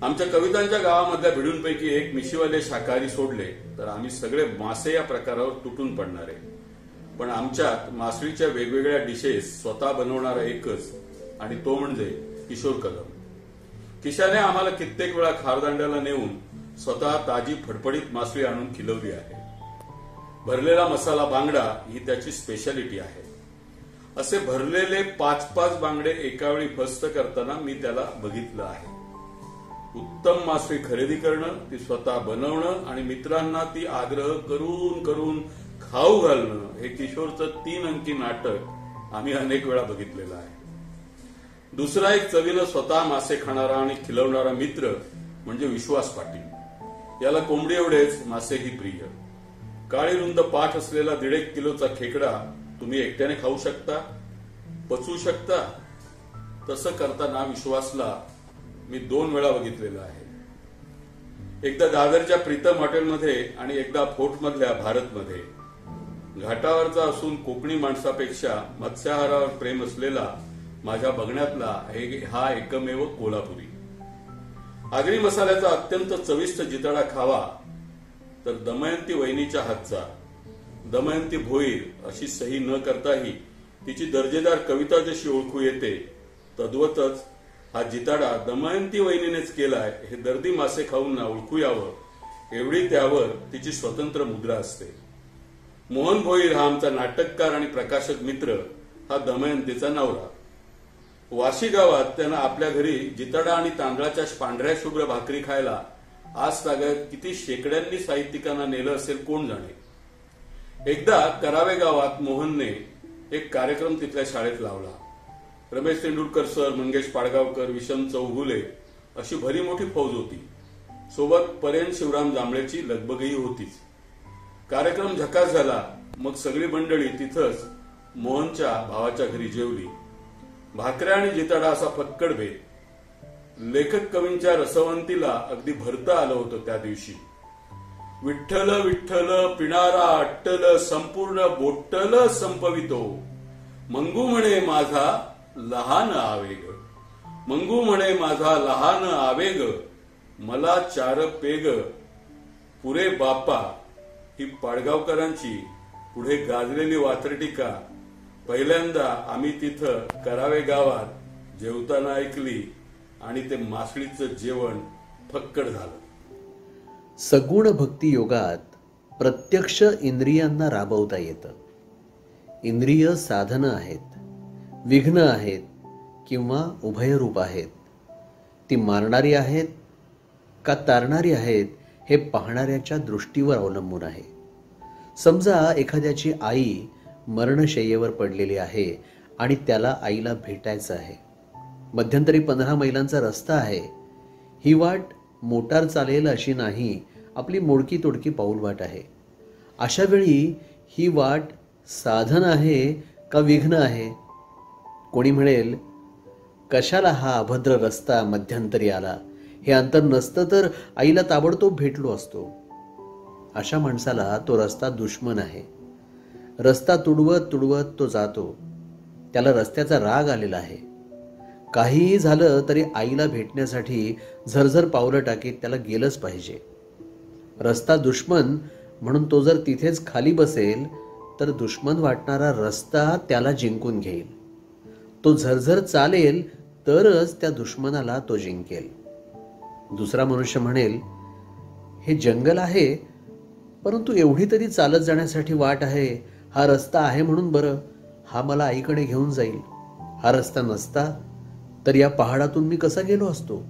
आमच्या कवितांच्या गावामधल्या भिडूंपैकी एक मिशीवाले शाकाहारी सोडले तर आम्ही सगळे मासे या प्रकारावर तुटून पडणारे. पण आमच्यात मासळीच्या वेगवेगळ्या डिशेस स्वतः बनवणारा एकच आणि तो म्हणजे किशोर कदम. किशाने आम्हाला कित्येक वेळा खारदांड्याला नेऊन स्वतः ताजी फडफडीत मासळी आणून खिलवली आहे. भरलेला मसाला बांगडा ही त्याची स्पेशालिटी आहे. असे भरलेले 5-5 बांगडे एकावेळी फस्त करताना मी त्याला बघितलं आहे. उत्तम मासळी खरेदी करणं, ती स्वतः बनवणं आणि मित्रांना ती आग्रह करून करून खाऊ घालणं हे किशोरचं 3 अंकी नाटक आम्ही अनेक वेळा बघितलेलं आहे. दुसरा एक चवीनं स्वतः मासे खाणारा आणि खिलवणारा मित्र म्हणजे विश्वास पाटील. याला कोंबडी एवढेच मासेही प्रिय. काळी रुंद पाठ असलेला 1.5 किलोचा खेकडा तुम्ही एकट्याने खाऊ शकता, पचवू शकता. तसं करताना विश्वासला मी 2 वेळा बघितलेलं आहे. एकदा दादरच्या प्रीतम हॉटेलमध्ये आणि एकदा फोर्टमधल्या भारतमध्ये. घाटावरचा असून कोकणी माणसापेक्षा मत्स्याहारावर प्रेम असलेला माझ्या बघण्यातला हा एकमेव कोल्हापुरी. आगरी मसाल्याचा अत्यंत चविष्ट जिताडा खावा तर दमयंती वहिनीच्या हातचा. दमयंती भोईर अशी सही न करताही तिची दर्जेदार कविता जशी ओळखू येते तद्वतच हा जिताडा दमयंती वहिनीनेच केलाय हे दर्दी मासे खाऊन ओळखू यावं एवढी त्यावर तिची स्वतंत्र मुद्रा असते. मोहन भोईर हा आमचा नाटककार आणि प्रकाशक मित्र हा दमयंतीचा नवरा. वाशी गावात त्यानं आपल्या घरी जिताडा आणि तांदळाच्या पांढऱ्या शुभ्र भाकरी खायला आज तागायत किती शेकड्यांनी साहित्यिकांना नेलं असेल कोण जाणे. एकदा करावे गावात मोहनने एक कार्यक्रम तिथल्या शाळेत लावला. रमेश तेंडुलकर सर, मंगेश पाडगावकर, विषम चौगुले अशी भरी मोठी फौज होती. सोबत परेन शिवराम जांभळेची लगबगही होतीच. कार्यक्रम झकास झाला. मग सगळी मंडळी तिथंच मोहनच्या भावाच्या घरी जेवली. भाकऱ्या आणि जिताडा असा फक्कड भेद. लेखक कवींच्या रसवंतीला अगदी भरता आलं होतं त्या दिवशी. विठ्ठल विठ्ठल पिणारा अट्टल संपूर्ण बोट्टल संपवितो. मंगू म्हणे माझा लहान आवेग. मंगू म्हणे माझा लहान आवेग. मला 4 पेग पुरे बापा ही पाडगावकरांची पुढे गाजलेली वात्रटिका पहिल्यांदा आम्ही तिथं करावे गावात जेवताना ऐकली आणि ते मासळीचं जेवण फक्कड झालं. सगुण भक्ती योगात प्रत्यक्ष इंद्रियांना राबवता येतं. इंद्रिय साधनं आहेत, विघ्न आहेत किंवा उभयरूप आहेत. ती मारणारी आहेत का तारणारी आहेत हे पाहणाऱ्याच्या दृष्टीवर अवलंबून आहे. समजा एखाद्याची आई मरणशय्येवर पडलेली आहे आणि त्याला आईला भेटायचं आहे. मध्यंतरी 15 मैलांचा रस्ता आहे. ही वाट मोटार चालेल अशी नाही, आपली मोडकी तोडकी पाऊलवाट आहे. अशा वेळी ही वाट साधन आहे का विघ्न आहे? कोणी म्हणेल, कशाला हा अभद्र रस्ता मध्यंतरी आला, हे अंतर नसतं तर आईला ताबडतोब भेटलो असतो. अशा माणसाला तो रस्ता दुश्मन आहे. रस्ता तुडवत तुडवत तो जातो. त्याला रस्त्याचा राग आलेला आहे. काहीही झालं तरी आईला भेटण्यासाठी झरझर पावलं टाकीत त्याला गेलंच पाहिजे. रस्ता दुश्मन म्हणून तो जर तिथेच खाली बसेल तर दुश्मन वाटणारा रस्ता त्याला जिंकून घेईल. तो झरझर चालेल तरच त्या दुश्मनाला तो जिंकेल. दुसरा मनुष्य म्हणेल, हे जंगल आहे, परंतु एवढी तरी चालत जाण्यासाठी वाट आहे. हा रस्ता आहे म्हणून बरं, हा मला आईकडे घेऊन जाईल. हा रस्ता नसता तर या पहाडातून मी कसा गेलो असतो.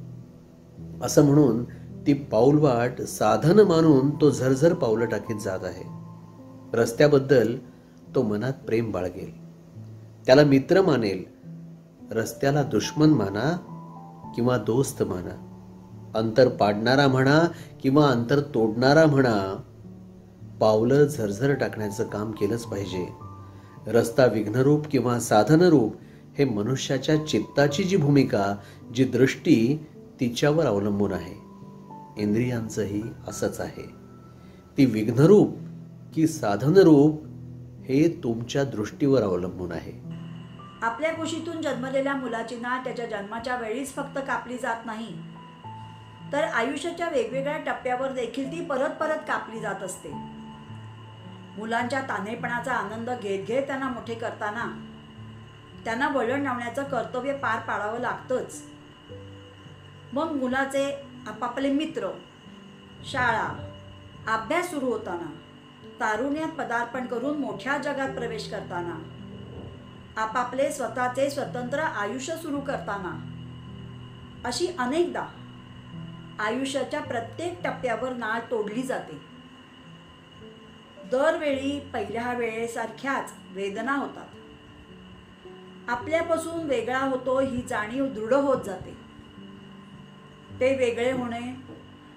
असं म्हणून ती पाऊलवाट साधन मानून तो झरझर पावलं टाकीत जात आहे. रस्त्याबद्दल तो मनात प्रेम बाळगेल, त्याला मित्र मानेल. रस्त्याला दुश्मन माना किंवा दोस्त माना, अंतर पाडणारा म्हणा किंवा अंतर तोडणारा म्हणा, पावलं झरझर टाकण्याचं काम केलंच पाहिजे. रस्ता विघ्नरूप किंवा साधनरूप हे मनुष्याच्या चित्ताची जी भूमिका, जी दृष्टी तिच्यावर अवलंबून आहे. इंद्रियांचंही असंच आहे. ती विघ्नरूप की साधनरूप हे तुमच्या दृष्टीवर अवलंबून आहे. आपल्या कुशीतून जन्मलेल्या मुलाची नाळ त्याच्या जन्माच्या वेळीच फक्त कापली जात नाही, तर आयुष्याच्या वेगवेगळ्या टप्प्यावर देखील ती परत परत कापली जात असते. मुलांच्या तान्हेपणाचा आनंद घेत घेत त्यांना मोठे करताना त्यांना वळण लावण्याचं कर्तव्य पार पाडावं लागतंच. मग मुलाचे आपापले मित्र, शाळा, अभ्यास सुरू होताना, तारुण्यात पदार्पण करून मोठ्या जगात प्रवेश करताना, आपापले स्वतःचे स्वतंत्र आयुष्य सुरू करताना, अशी अनेकदा आयुष्याच्या प्रत्येक टप्प्यावर नाळ तोडली जाते. दरवेळी पहिल्या वेळेसारख्याच वेदना होतात. आपल्यापासून वेगळा होतो ही जाणीव दृढ होत जाते. ते वेगळे होणे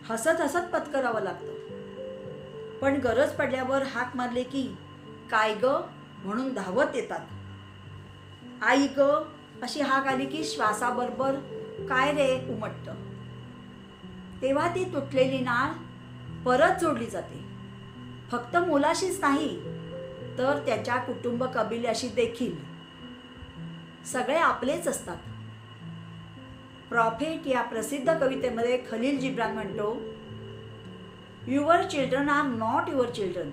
हसत हसत पत्करावं लागतं. पण गरज पडल्यावर हाक मारले की काय ग म्हणून धावत येतात. आई ग अशी हाक आली की श्वासाबरोबर काय रे उमटतं. तेव्हा ती तुटलेली नाळ परत जोडली जाते. फक्त मुलाशीच नाही तर त्याच्या कुटुंब कबिल्याशी देखील. सगळे आपलेच असतात. प्रॉफेट या प्रसिद्ध कवितेमध्ये खलील जिब्रान म्हणतो, your children are not your children,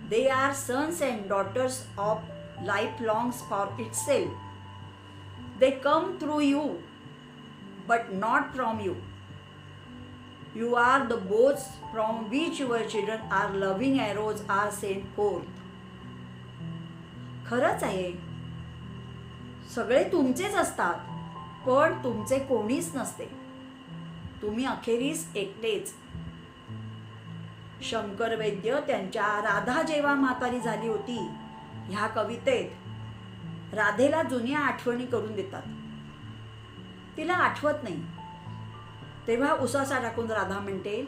they are sons and daughters of life longs for itself. They come through you but not from you. You are the boats from which your children are loving arrows are sent forth. खरंच आहे, सगळे तुमचेच असतात, पण तुमचे कोणीच नसते. तुम्ही अखेरीस एकटेच. शंकर वैद्य त्यांच्या राधा जेव्हा म्हातारी झाली होती ह्या कवितेत राधेला जुन्या आठवणी करून देतात. तिला आठवत नाही तेव्हा उसासा टाकून राधा म्हणते,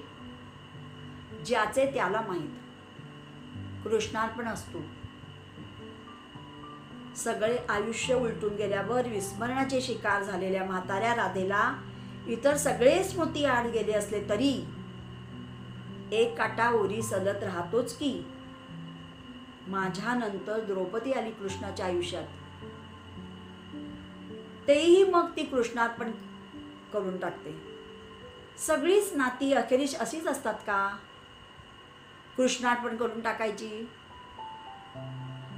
ज्याचे त्याला माहीत. कृष्णार्पण असतो. सगळे आयुष्य उलटून गेल्यावर विस्मरणाचे शिकार झालेल्या म्हाताऱ्या राधेला इतर सगळे स्मृती आड गेले असले तरी एक काटा ओरी सलत राहतोच की. माझ्यानंतर द्रौपदी आली कृष्णाच्या आयुष्यात. तेही मग ती कृष्णार्पण करून टाकते. सगळीच नाती अखेरीस अशीच असतात का? कृष्णार्पण करून टाकायची.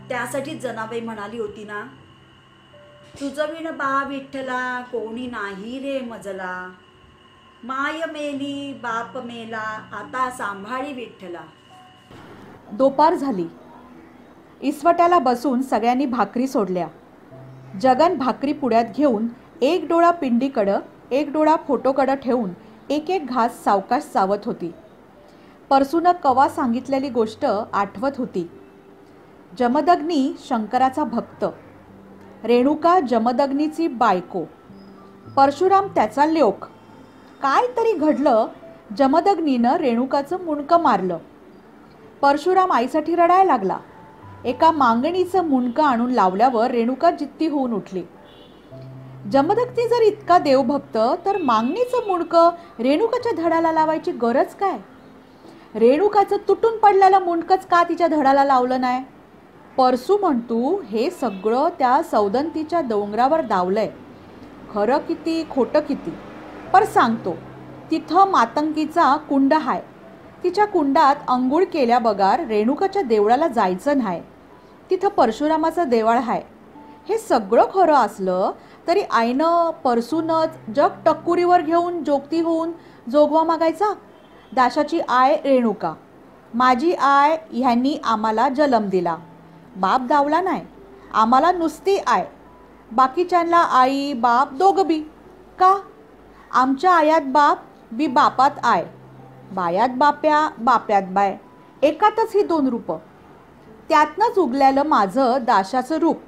त्यासाठी जनाबाई म्हणाली होती ना, तुझं विण बा विठ्ठला कोणी नाही रे मजला, माय मेली बाप मेला आता सांभाळी विठ्ठला. दुपार झाली. इसवट्याला बसून सगळ्यांनी भाकरी सोडल्या. जगन भाकरी पुड्यात घेऊन एक डोळा पिंडीकडं एक डोळा फोटोकडं ठेवून एक एक घास सावकाश चावत होती. परसूनं कवा सांगितलेली गोष्ट आठवत होती. जमदग्नी शंकराचा भक्त, रेणुका जमदग्नीची बायको परशुराम त्याचा ल्योक. काय तरी घडलं. जमदग्नीनं रेणुकाचं मुंडकं मारलं. परशुराम आईसाठी रडायला लागला. एका मागणीचं मुंडकं आणून लावल्यावर रेणुका जिद्दी होऊन उठली. जमदग्नी जर इतका देवभक्त तर मागणीचं मुंडकं रेणुकाच्या धडाला लावायची गरज काय? रेणुकाचं तुटून पडलेलं मुंडकंच का तिच्या धडाला लावलं नाही? परसू म्हणतो हे सगळं त्या सौदंतीच्या डोंगरावर दावलंय. खरं किती खोटं किती पर सांगतो. तिथं मातंगीचा कुंड हाय. तिच्या कुंडात अंघोळ केल्या बगार रेणुकाच्या देवळाला जायचं नाही. तिथं परशुरामाचं देवाळ हाय. हे सगळं खरं असलं तरी आईनं परसूनच जग टक्कुरीवर घेऊन जोगती होऊन जोगवा मागायचा. दाशाची आय रेणुका, माझी आय ह्यांनी आम्हाला जन्म दिला. बाप दावला नाही. आम्हाला नुसती आय. बाकीच्यांना आई बाप दोघं बी. का? आमच्या आयात बाप बी बापात आय. बायात बाप्या बाप्यात बाय. एकातच ही दोन रूपं. त्यातनंच उगल्यालं माझं दाशाचं रूप.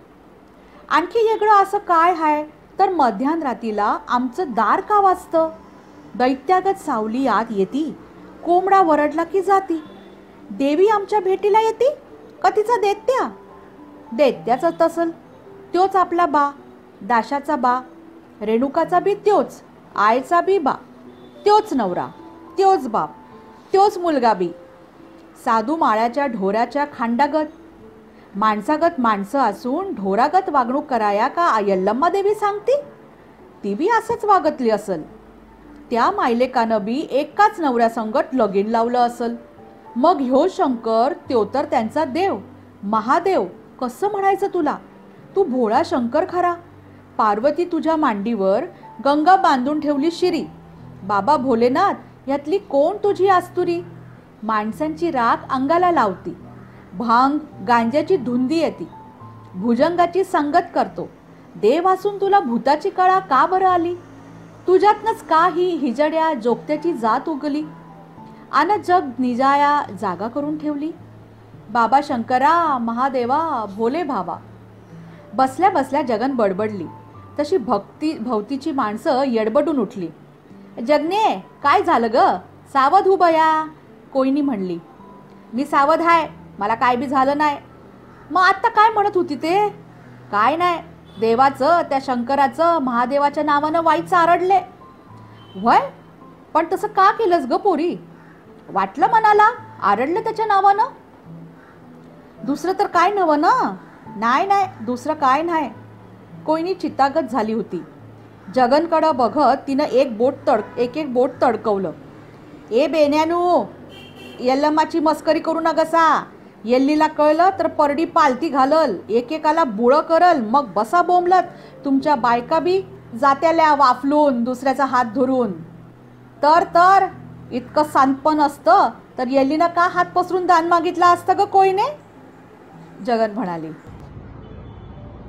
आणखी वेगळं असं काय हाय तर मध्यानरातीला आमचं दार का वाजतं? दैत्यागत सावली आत येती. कोंबडा वरडला की जाती. देवी आमच्या भेटीला येती का तिचा दैत्या? दैत्याच तसल. त्योच आपला बा. दाशाचा बा. रेणुकाचा बी त्योच. आईचा बी बा. त्योच नवरा. त्योच बाप. त्योच मुलगा बी. साधू माळ्याच्या ढोराच्या खांडागत. माणसागत माणसं असून ढोरागत वागणूक कराया का यल्लम्मा देवी सांगती? ती बी असंच वागतली असल. त्या मायलेकानं बी एकाच नवऱ्यासंगत लगीन लावलं असल. मग ह्यो शंकर त्यो तर त्यांचा देव महादेव. कसं म्हणायचं तुला? तू भोळा शंकर खरा. पार्वती तुझ्या मांडीवर, गंगा बांधून ठेवली शिरी. बाबा भोलेनाथ यातली कोण तुझी आस्तुरी? माणसांची राख अंगाला लावती. भांग गांज्याची धुंदी येते. भुजंगाची संगत करतो. देव असून तुला भूताची कळा का बरं आली? तुझ्यातनंच का ही हिजड्या जोगत्याची जात उगली? आन जग निजाया जागा करून ठेवली. बाबा शंकरा, महादेवा, भोले भावा. बसल्या बसल्या जगन बडबडली. तशी भवतीची माणसं यडबडून उठली. जगने काय झालं ग? सावध हो बया. कोयनी म्हणली. मी सावध आहे. मला काय बी झालं नाही. मग आत्ता काय म्हणत होती ते? काय नाही. देवाचं त्या शंकराचं महादेवाच्या नावानं वाईट चारडले. व्हय, पण तसं का केलंस ग पोरी? वाटलं मनाला आरडलं त्याच्या नावानं. दुसरं तर काय नवं ना? नाही नाही, दुसरं काय नाही. कोयनी चित्तागत झाली होती. जगनकडं बघत तिनं एक बोट तडकवलं. ए बेन्यानू, यल्लम्माची मस्करी करू नगसा. येल्लीला कळलं तर परडी पालती घालल. एकेकाला बुळं करल. मग बसा बोंबलत. तुमच्या बायका बी जात्याल्या वाफलून दुसऱ्याचा हात धरून. तर इतकं सांतपण असतं तर येल्लीनं का हात पसरून दान मागितला असतं ग कोयने? जगन म्हणाली.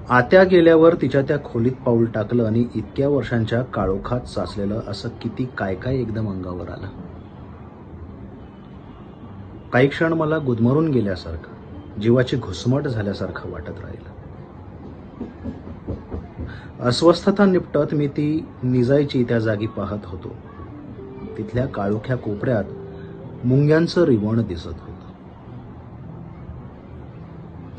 आत्या गेल्यावर तिच्या त्या खोलीत पाऊल टाकलं आणि इतक्या वर्षांच्या काळोखात साचलेलं असं किती काय काय एकदम अंगावर आलं. काही क्षण मला गुदमरून गेल्यासारखं, जीवाची घुसमट झाल्यासारखं वाटत राहिलं. अस्वस्थता निपटत मी ती निजायची त्या जागी पाहत होतो. तिथल्या काळोख्या कोपऱ्यात मुंग्यांचं रिवण दिसत होतं.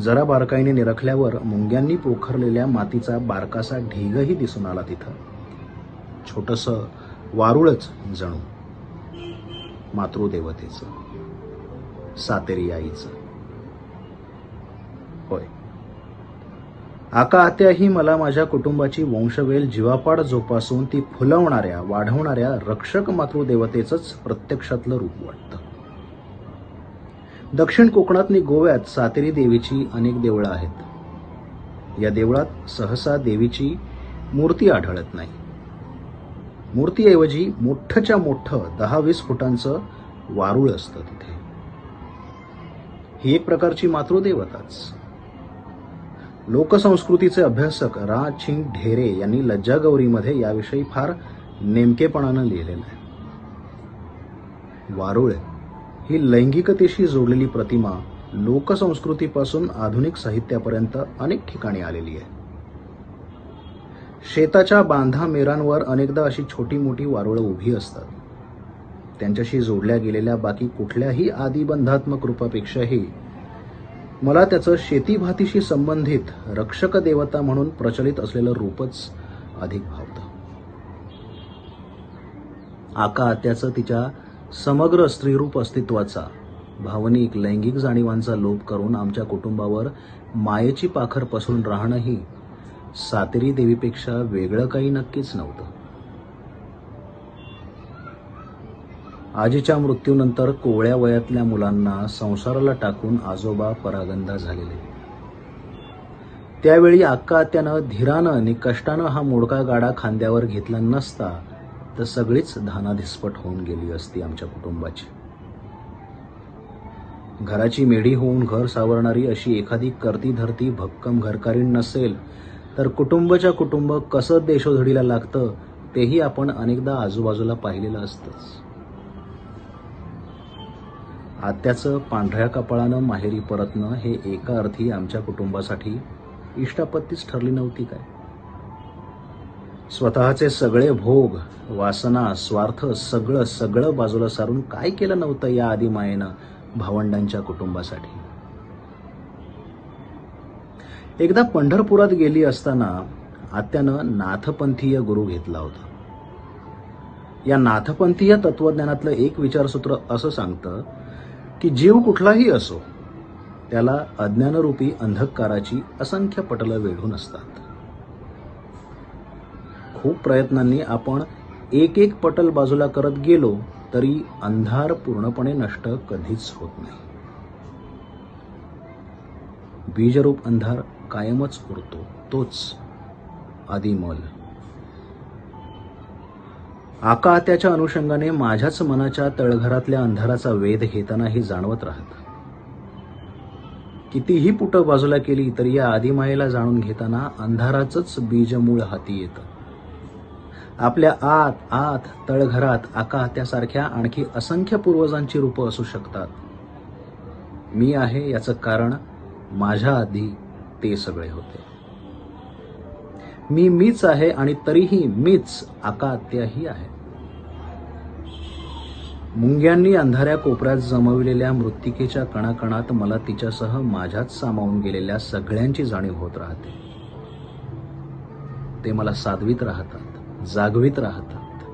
जरा बारकाईने निरखल्यावर मुंग्यांनी पोखरलेल्या मातीचा बारकासा ढीगही दिसून आला. तिथं छोटंसं वारुळच जणू. मातृदेवतेचं, सातेरी आईचं. होय, आका आत्याही मला माझ्या कुटुंबाची वंशवेल जीवापाड जोपासून ती फुलवणाऱ्या वाढवणाऱ्या रक्षक मातृदेवतेचंच प्रत्यक्षातलं रूप वाटतं. दक्षिण कोकणात आणि गोव्यात सातेरी देवीची अनेक देवळं आहेत. या देवळात सहसा देवीची मूर्ती आढळत नाही. मूर्तीऐवजी मोठ्ठच्या मोठं 10-20 फुटांचं वारुळ असतं तिथे. ही एक प्रकारची मातृदेवताच. लोकसंस्कृतीचे अभ्यासक रा. छिंग ढेरे यांनी लज्जागौरीमध्ये याविषयी फार नेमकेपणानं लिहिलेलं आहे. वारुळ ही लैंगिकतेशी जोडलेली प्रतिमा लोकसंस्कृतीपासून आधुनिक साहित्यापर्यंत अनेक ठिकाणी आलेली आहे. शेताच्या बांधा मेरांवर अनेकदा अशी छोटी मोठी वारुळं उभी असतात. त्यांच्याशी जोडल्या गेलेल्या बाकी कुठल्याही आदिबंधात्मक रूपापेक्षाही मला त्याचं शेतीभातीशी संबंधित रक्षक देवता म्हणून प्रचलित असलेलं रूपच अधिक भावतं. आका आत्याचं तिच्या समग्र स्त्रीरूप अस्तित्वाचा, भावनिक लैंगिक जाणीवांचा लोप करून आमच्या कुटुंबावर मायेची पाखर पसरून राहणंही सातेरी देवीपेक्षा वेगळं काही नक्कीच नव्हतं. आजीच्या मृत्यूनंतर कोवळ्या वयातल्या मुलांना संसाराला टाकून आजोबा परागंदा झालेले. त्यावेळी अक्का आत्यानं धीरानं आणि कष्टानं हा मोडका गाडा खांद्यावर घेतला नसता तर सगळीच धानाधिस्पट होऊन गेली असती आमच्या कुटुंबाची. घराची मेढी होऊन घर सावरणारी अशी एखादी करती धरती भक्कम घरकारीण नसेल तर कुटुंबाच्या कुटुंब कसं देशोधडीला लागतं तेही आपण अनेकदा आजूबाजूला पाहिलेलं असतंच. आत्याचं पांढऱ्या कपाळानं माहेरी परतणं हे एका अर्थी आमच्या कुटुंबासाठी इष्टापत्तीच ठरली नव्हती काय? स्वतःचे सगळे भोग, वासना, स्वार्थ सगळं बाजूला सारून काय केलं नव्हतं या आदिमायेनं भावंडांच्या कुटुंबासाठी? एकदा पंढरपुरात गेली असताना आत्यानं नाथपंथीय गुरु घेतला होता. या नाथपंथीय तत्वज्ञानातलं एक विचारसूत्र असं सांगतं की जीव कुठलाही असो त्याला अज्ञानरूपी अंधकाराची असंख्य पटलं वेढून असतात. खूप प्रयत्नांनी आपण एक एक पटल बाजूला करत गेलो तरी अंधार पूर्णपणे नष्ट कधीच होत नाही. बीजरूप अंधार कायमच उरतो, तोच आदिमल. आका आत्याच्या अनुषंगाने माझ्याच मनाच्या तळघरातल्या अंधाराचा वेध घेतानाही जाणवत राहत. कितीही पुटं बाजूला केली तरी या आदिमायेला जाणून घेताना अंधाराचंच बीजमूळ हाती येतं. आपल्या आत आत तळघरात आका आत्यासारख्या आणखी असंख्य पूर्वजांची रूपं असू शकतात. मी आहे याचं कारण माझ्या आधी ते सगळे होते. मीच आहे आणि तरीही मीच आका आत्याही आहे. मुंग्यांनी अंधाऱ्या कोपऱ्यात जमविलेल्या मृत्तिकेच्या कणाकणात मला तिच्यासह माझ्यात सामावून गेलेल्या सगळ्यांची जाणीव होत राहते. ते मला साधवीत राहतात, जागवीत राहतात.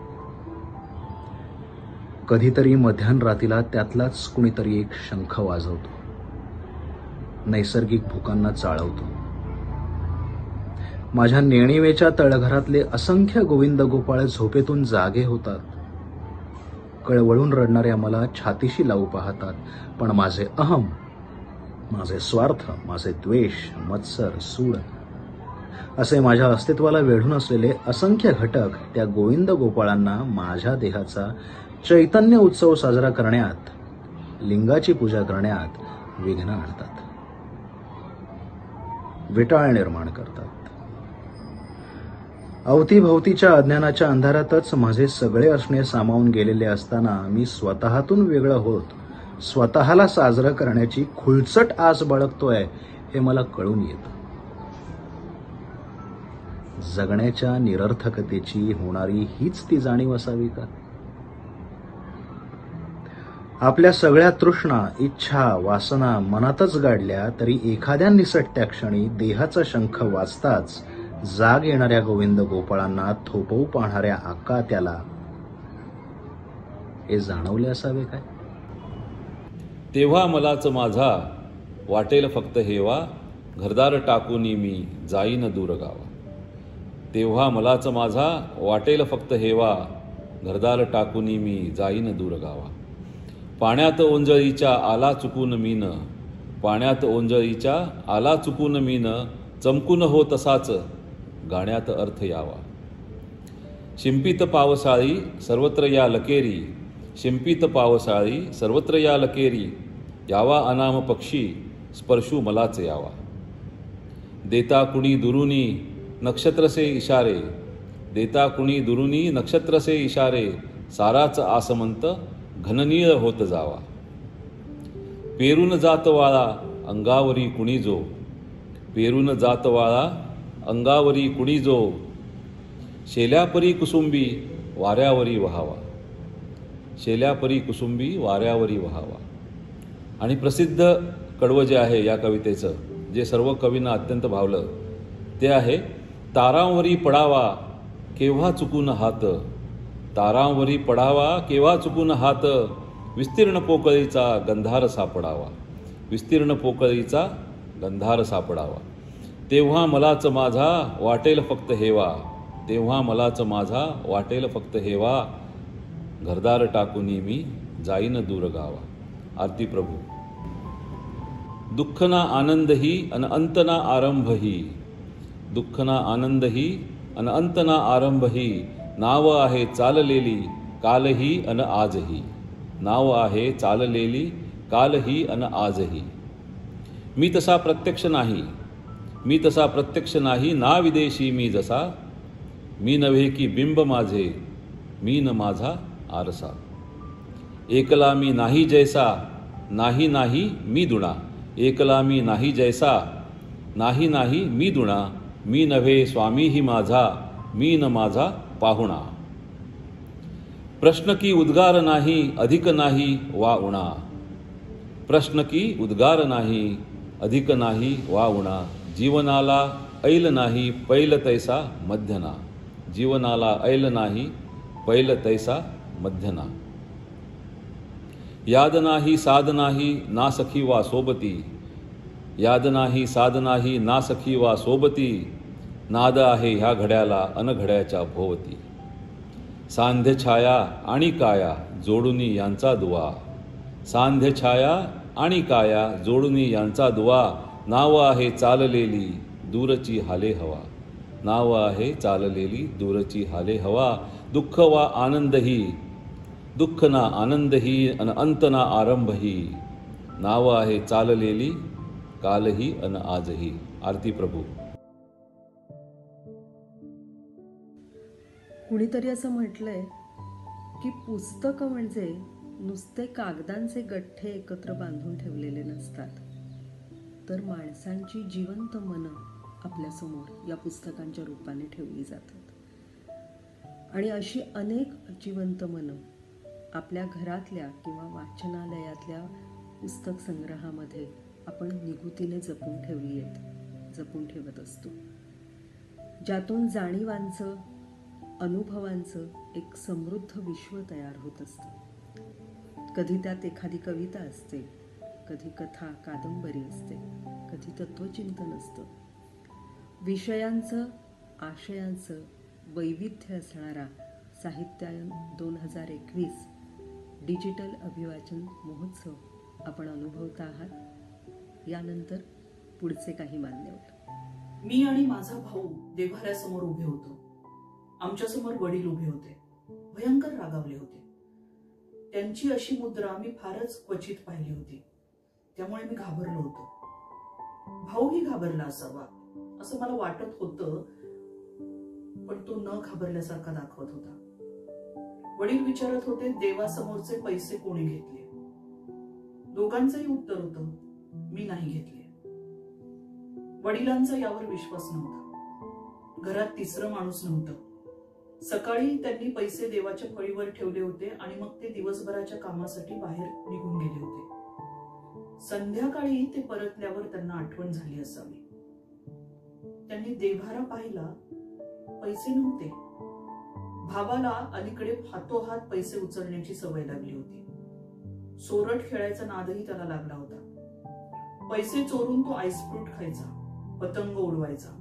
कधीतरी मध्यानरातीला त्यातलाच कुणीतरी एक शंख वाजवतो, नैसर्गिक भूकांना चाळवतो. माझ्या नेणिवेच्या तळघरातले असंख्य गोविंद गोपाळ झोपेतून जागे होतात. कळवळून रडणाऱ्या मला छातीशी लावू पाहतात, पण माझे अहम, माझे स्वार्थ, माझे द्वेष, मत्सर, सूड असे माझ्या अस्तित्वाला वेढून असलेले असंख्य घटक त्या गोविंद गोपाळांना माझ्या देहाचा चैतन्य उत्सव साजरा करण्यात, लिंगाची पूजा करण्यात विघ्न आणतात, विटाळ निर्माण करतात. अवतीभवतीच्या अज्ञानाच्या अंधारातच माझे सगळे असणे सामावून गेलेले असताना मी स्वतःतून वेगळं होत स्वतःला साजरं करण्याची खुळचट आस बाळगतोय हे मला कळून येतं. जगण्याच्या निरर्थकतेची होणारी हीच ती जाणीव असावी का? आपल्या सगळ्या तृष्णा, इच्छा, वासना मनातच गाडल्या तरी एखाद्या निसटत्या क्षणी देहाचा शंख वाजताच जाग येणाऱ्या गोविंद गोपाळांना थोपवू पाहणाऱ्या आका त्याला हे जाणवले असावे काय? तेव्हा मलाच माझा वाटेल फक्त हेवा, घरदार टाकूनी मी जाईन दूर गावा. तेव्हा मलाच माझा वाटेल फक्त हेवा, घरदार टाकूनी मी जाईन दूर गावा. पाण्यात ओंजळीच्या आला चुकून मीन, पाण्यात ओंजळीच्या आला चुकून मीन, चमकून हो तसाच गाण्यात अर्थ यावा. शिंपित पावसाळी सर्वत्र या लकेरी, शिंपित पावसाळी सर्वत्र या लकेरी, यावा अनाम पक्षी स्पर्शू मलाच यावा. देता कुणी दुरुनी नक्षत्रसे इशारे, देता कुणी दुरुनी नक्षत्रसे इशारे, साराच आसमंत घननीळ होत जावा. पेरून जात वाळा अंगावरी कुणी जो, पेरून जात वाळा अंगावरी कुणी जो, शेल्यापरी कुसुंबी वाऱ्यावरी वहावा. शेल्यापरी कुसुंबी वाऱ्यावरी वहावा. आणि प्रसिद्ध कडवं जे आहे या कवितेचं, जे सर्व कवींना अत्यंत भावलं, ते आहे, तारांवरी पडावा केव्हा चुकून हात, तारांवरी पडावा केव्हा चुकून हात, विस्तीर्ण पोकळीचा गंधार सापडावा, विस्तीर्ण पोकळीचा गंधार सापडावा. तेव्हा मलाच माझा वाटेल फक्त हेवा, तेव्हा मलाच माझा वाटेल फक्त हेवा, घरदार टाकूनी मी जाईन दूर गावा. आरती प्रभू. दुःख ना आनंद ही अन अंत ना आरंभ ही, दुःख ना आनंद ही अन अंत ना आरंभ ही, नाव आहे चाललेली कालही अन आजही, नाव आहे चाललेली कालही अन आजही. मी तसा प्रत्यक्ष नाही, मी तसा प्रत्यक्ष नाही, ना विदेशी मी जसा, मी नव्हे की बिंब माझे, मी न माझा आरसा. एकला मी नाही जैसा, नाही नाही मी दुणा, एकला मी नाही जैसा, नाही नाही मी दुणा, मी नव्हे स्वामी ही माझा, मी न माझा पाहुणा. प्रश्न की उद्गार नाही अधिक नाही वा उणा, प्रश्न की उद्गार नाही अधिक नाही वा उणा, जीवनाला ऐल नाही पैल तैसा मध्यना, जीवनाला ऐल नाही पैल तैसा मध्यना. याद नाही साध नाही ना सखी वा सोबती, याद नाही साध नाही ना सखी वा सोबती, नाद आहे ह्या घड्याला अनघड्याच्या भोवती. सांध्य छाया आणि काया जोडुनी यांचा दुवा, सांध्य छाया आणि काया जोडुनी यांचा दुवा, नाव आहे चाललेली दूरची हाले हवा, नाव आहे चाललेली दूरची हाले हवा. दुःख वा आनंदही, दुःख ना आनंदही अन अंत ना आरंभही, नाव आहे चाललेली कालही अन आजही. आरती प्रभू. कुणीतरी असं म्हटलंय की पुस्तकं म्हणजे नुसते कागदांचे गठ्ठे एकत्र बांधून ठेवलेले नसतात, तर माणसांची जिवंत मनं आपल्यासमोर या पुस्तकांच्या रूपाने ठेवली जातात. आणि अशी अनेक जिवंत मनं आपल्या घरातल्या किंवा वाचनालयातल्या पुस्तक संग्रहामध्ये आपण निगुतीने जपून ठेवली आहेत, जपून ठेवत असतो, ज्यातून जाणीवांचं, अनुभवांचं एक समृद्ध विश्व तयार होत असतं. कधी त्यात एखादी कविता असते, कधी कथा कादंबरी असते, कधी तत्त्वचिंतन असतं. विषयांचं, आशयांचं वैविध्य असणारा साहित्यायन 2021 डिजिटल अभिवाचन महोत्सव आपण अनुभवता आहात. यानंतर पुढचे काही मान्यवर. मी आणि माझा भाऊ देव्हाऱ्यासमोर उभे होतो. आमच्यासमोर वडील उभे होते, भयंकर रागावले होते. त्यांची अशी मुद्रा मी फारच क्वचित पाहिली होती, त्यामुळे मी घाबरलो होतो. भाऊही घाबरला असावा असं मला वाटत होतं, पण तो न घाबरल्यासारखा दाखवत होता. वडील विचारत होते, देवासमोरचे पैसे कोणी घेतले? दोघांचंही उत्तर होतं, मी नाही घेतले. वडिलांचा यावर विश्वास नव्हता. घरात तिसरं माणूस नव्हतं. सकाळी त्यांनी पैसे देवाच्या फळीवर ठेवले होते आणि मग ते दिवसभराच्या कामासाठी बाहेर निघून गेले होते. संध्याकाळी ते परतल्यावर त्यांना आठवण झाली असावी. त्यांनी देव्हारा पाहिला, पैसे नव्हते. भावाला अलीकडे हातोहात पैसे उचलण्याची सवय लागली होती. सोरट खेळायचा नादही त्याला लागला होता. पैसे चोरून तो आईस्फ्रूट खायचा, पतंग उडवायचा.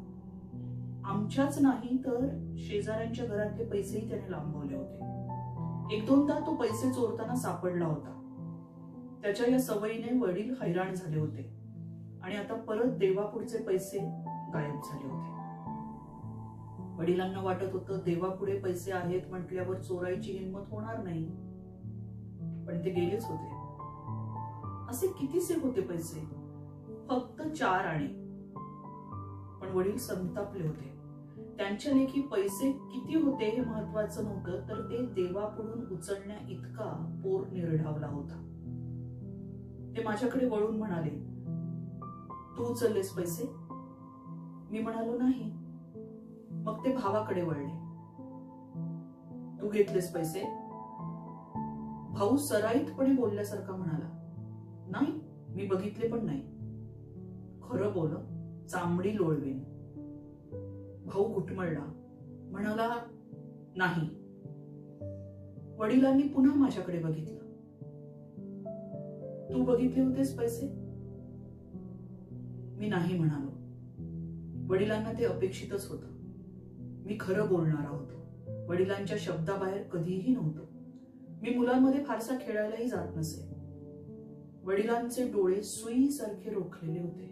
आमच्याच नाही तर शेजाऱ्यांच्या घरातले पैसेही त्याने लांबवले होते. एक दोनदा तो पैसे चोरताना सापडला होता. त्याच्या या सवयीने वडील हैराण झाले होते आणि आता परत देवापुढचे पैसे गायब झाले होते. वडिलांना वाटत होतं, देवापुढे पैसे आहेत म्हटल्यावर चोरायची हिंमत होणार नाही, पण ते गेलेच होते. असे कितीसे होते पैसे? फक्त 4 आणे. पण वडील संतापले होते. त्यांच्या लेखी पैसे किती होते हे महत्वाचं नव्हतं, तर ते देवापुढून उचलण्या इतका पोर निर्ढावला होता. ते माझ्याकडे वळून म्हणाले, तू उचललेस पैसे? मी म्हणालो नाही. मग ते भावाकडे वळले. तू घेतलेस पैसे? भाऊ सराईतपणे बोलल्यासारखा म्हणाला, नाही, मी बघितले पण नाही. खरं बोल, चांबडी लोळवीन. भाऊ घुटमळला, म्हणाला, नाही. वडिलांनी पुन्हा माझ्याकडे बघितलं. तू बघितले होतेस पैसे? मी नाही म्हणालो. वडिलांना ते अपेक्षितच होतं. मी खरं बोलणारा होतो. वडिलांच्या शब्दाबाहेर कधीही नव्हतो. मी मुलांमध्ये फारसा खेळायलाही जात नसे. वडिलांचे डोळे सुईसारखे रोखलेले होते.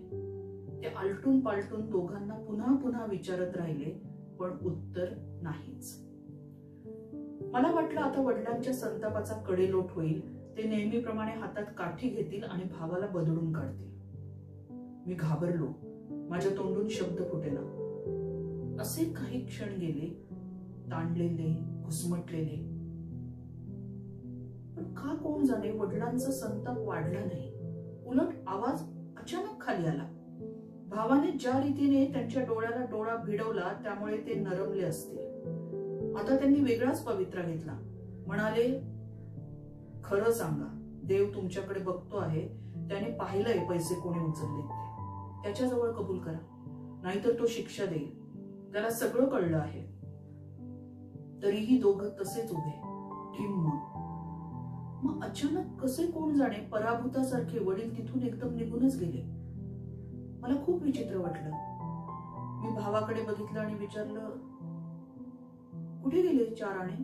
ते आलटून पालटून दोघांना पुन्हा पुन्हा विचारत राहिले, पण उत्तर नाहीच. मला वाटलं आता वडिलांच्या संतापाचा कडेलोट होईल. ते नेहमीप्रमाणे हातात काठी घेतील आणि भावाला बदलून काढतील. मी घाबरलो. माझ्या तोंडून शब्द फुटेना. असे काही क्षण गेले, ताणलेले, घुसमटलेले. पण का कोण जाणे वडिलांचा संताप वाढला नाही. उलट आवाज अचानक खाली आला. भावाने ज्या रीतीने त्यांच्या डोळ्याला डोळा भिडवला त्यामुळे ते नरमले असतील. आता त्यांनी वेगळाच पवित्रा घेतला. म्हणाले, खरं सांगा, देव तुमच्याकडे बघतो आहे. त्याने पाहिलंय पैसे कोणी उचलले ते. त्याच्याजवळ कबूल करा, नाहीतर तो शिक्षा देईल. त्याला सगळं कळलं आहे. तरीही दोघं तसेच उभे, ठिम्म. मग अचानक कसे कोण जाणे पराभूतासारखे वडील तिथून एकदम निघूनच गेले. मला खूप विचित्र वाटलं. मी भावाकडे बघितलं आणि विचारलं, कुठे गेले 4 आणे?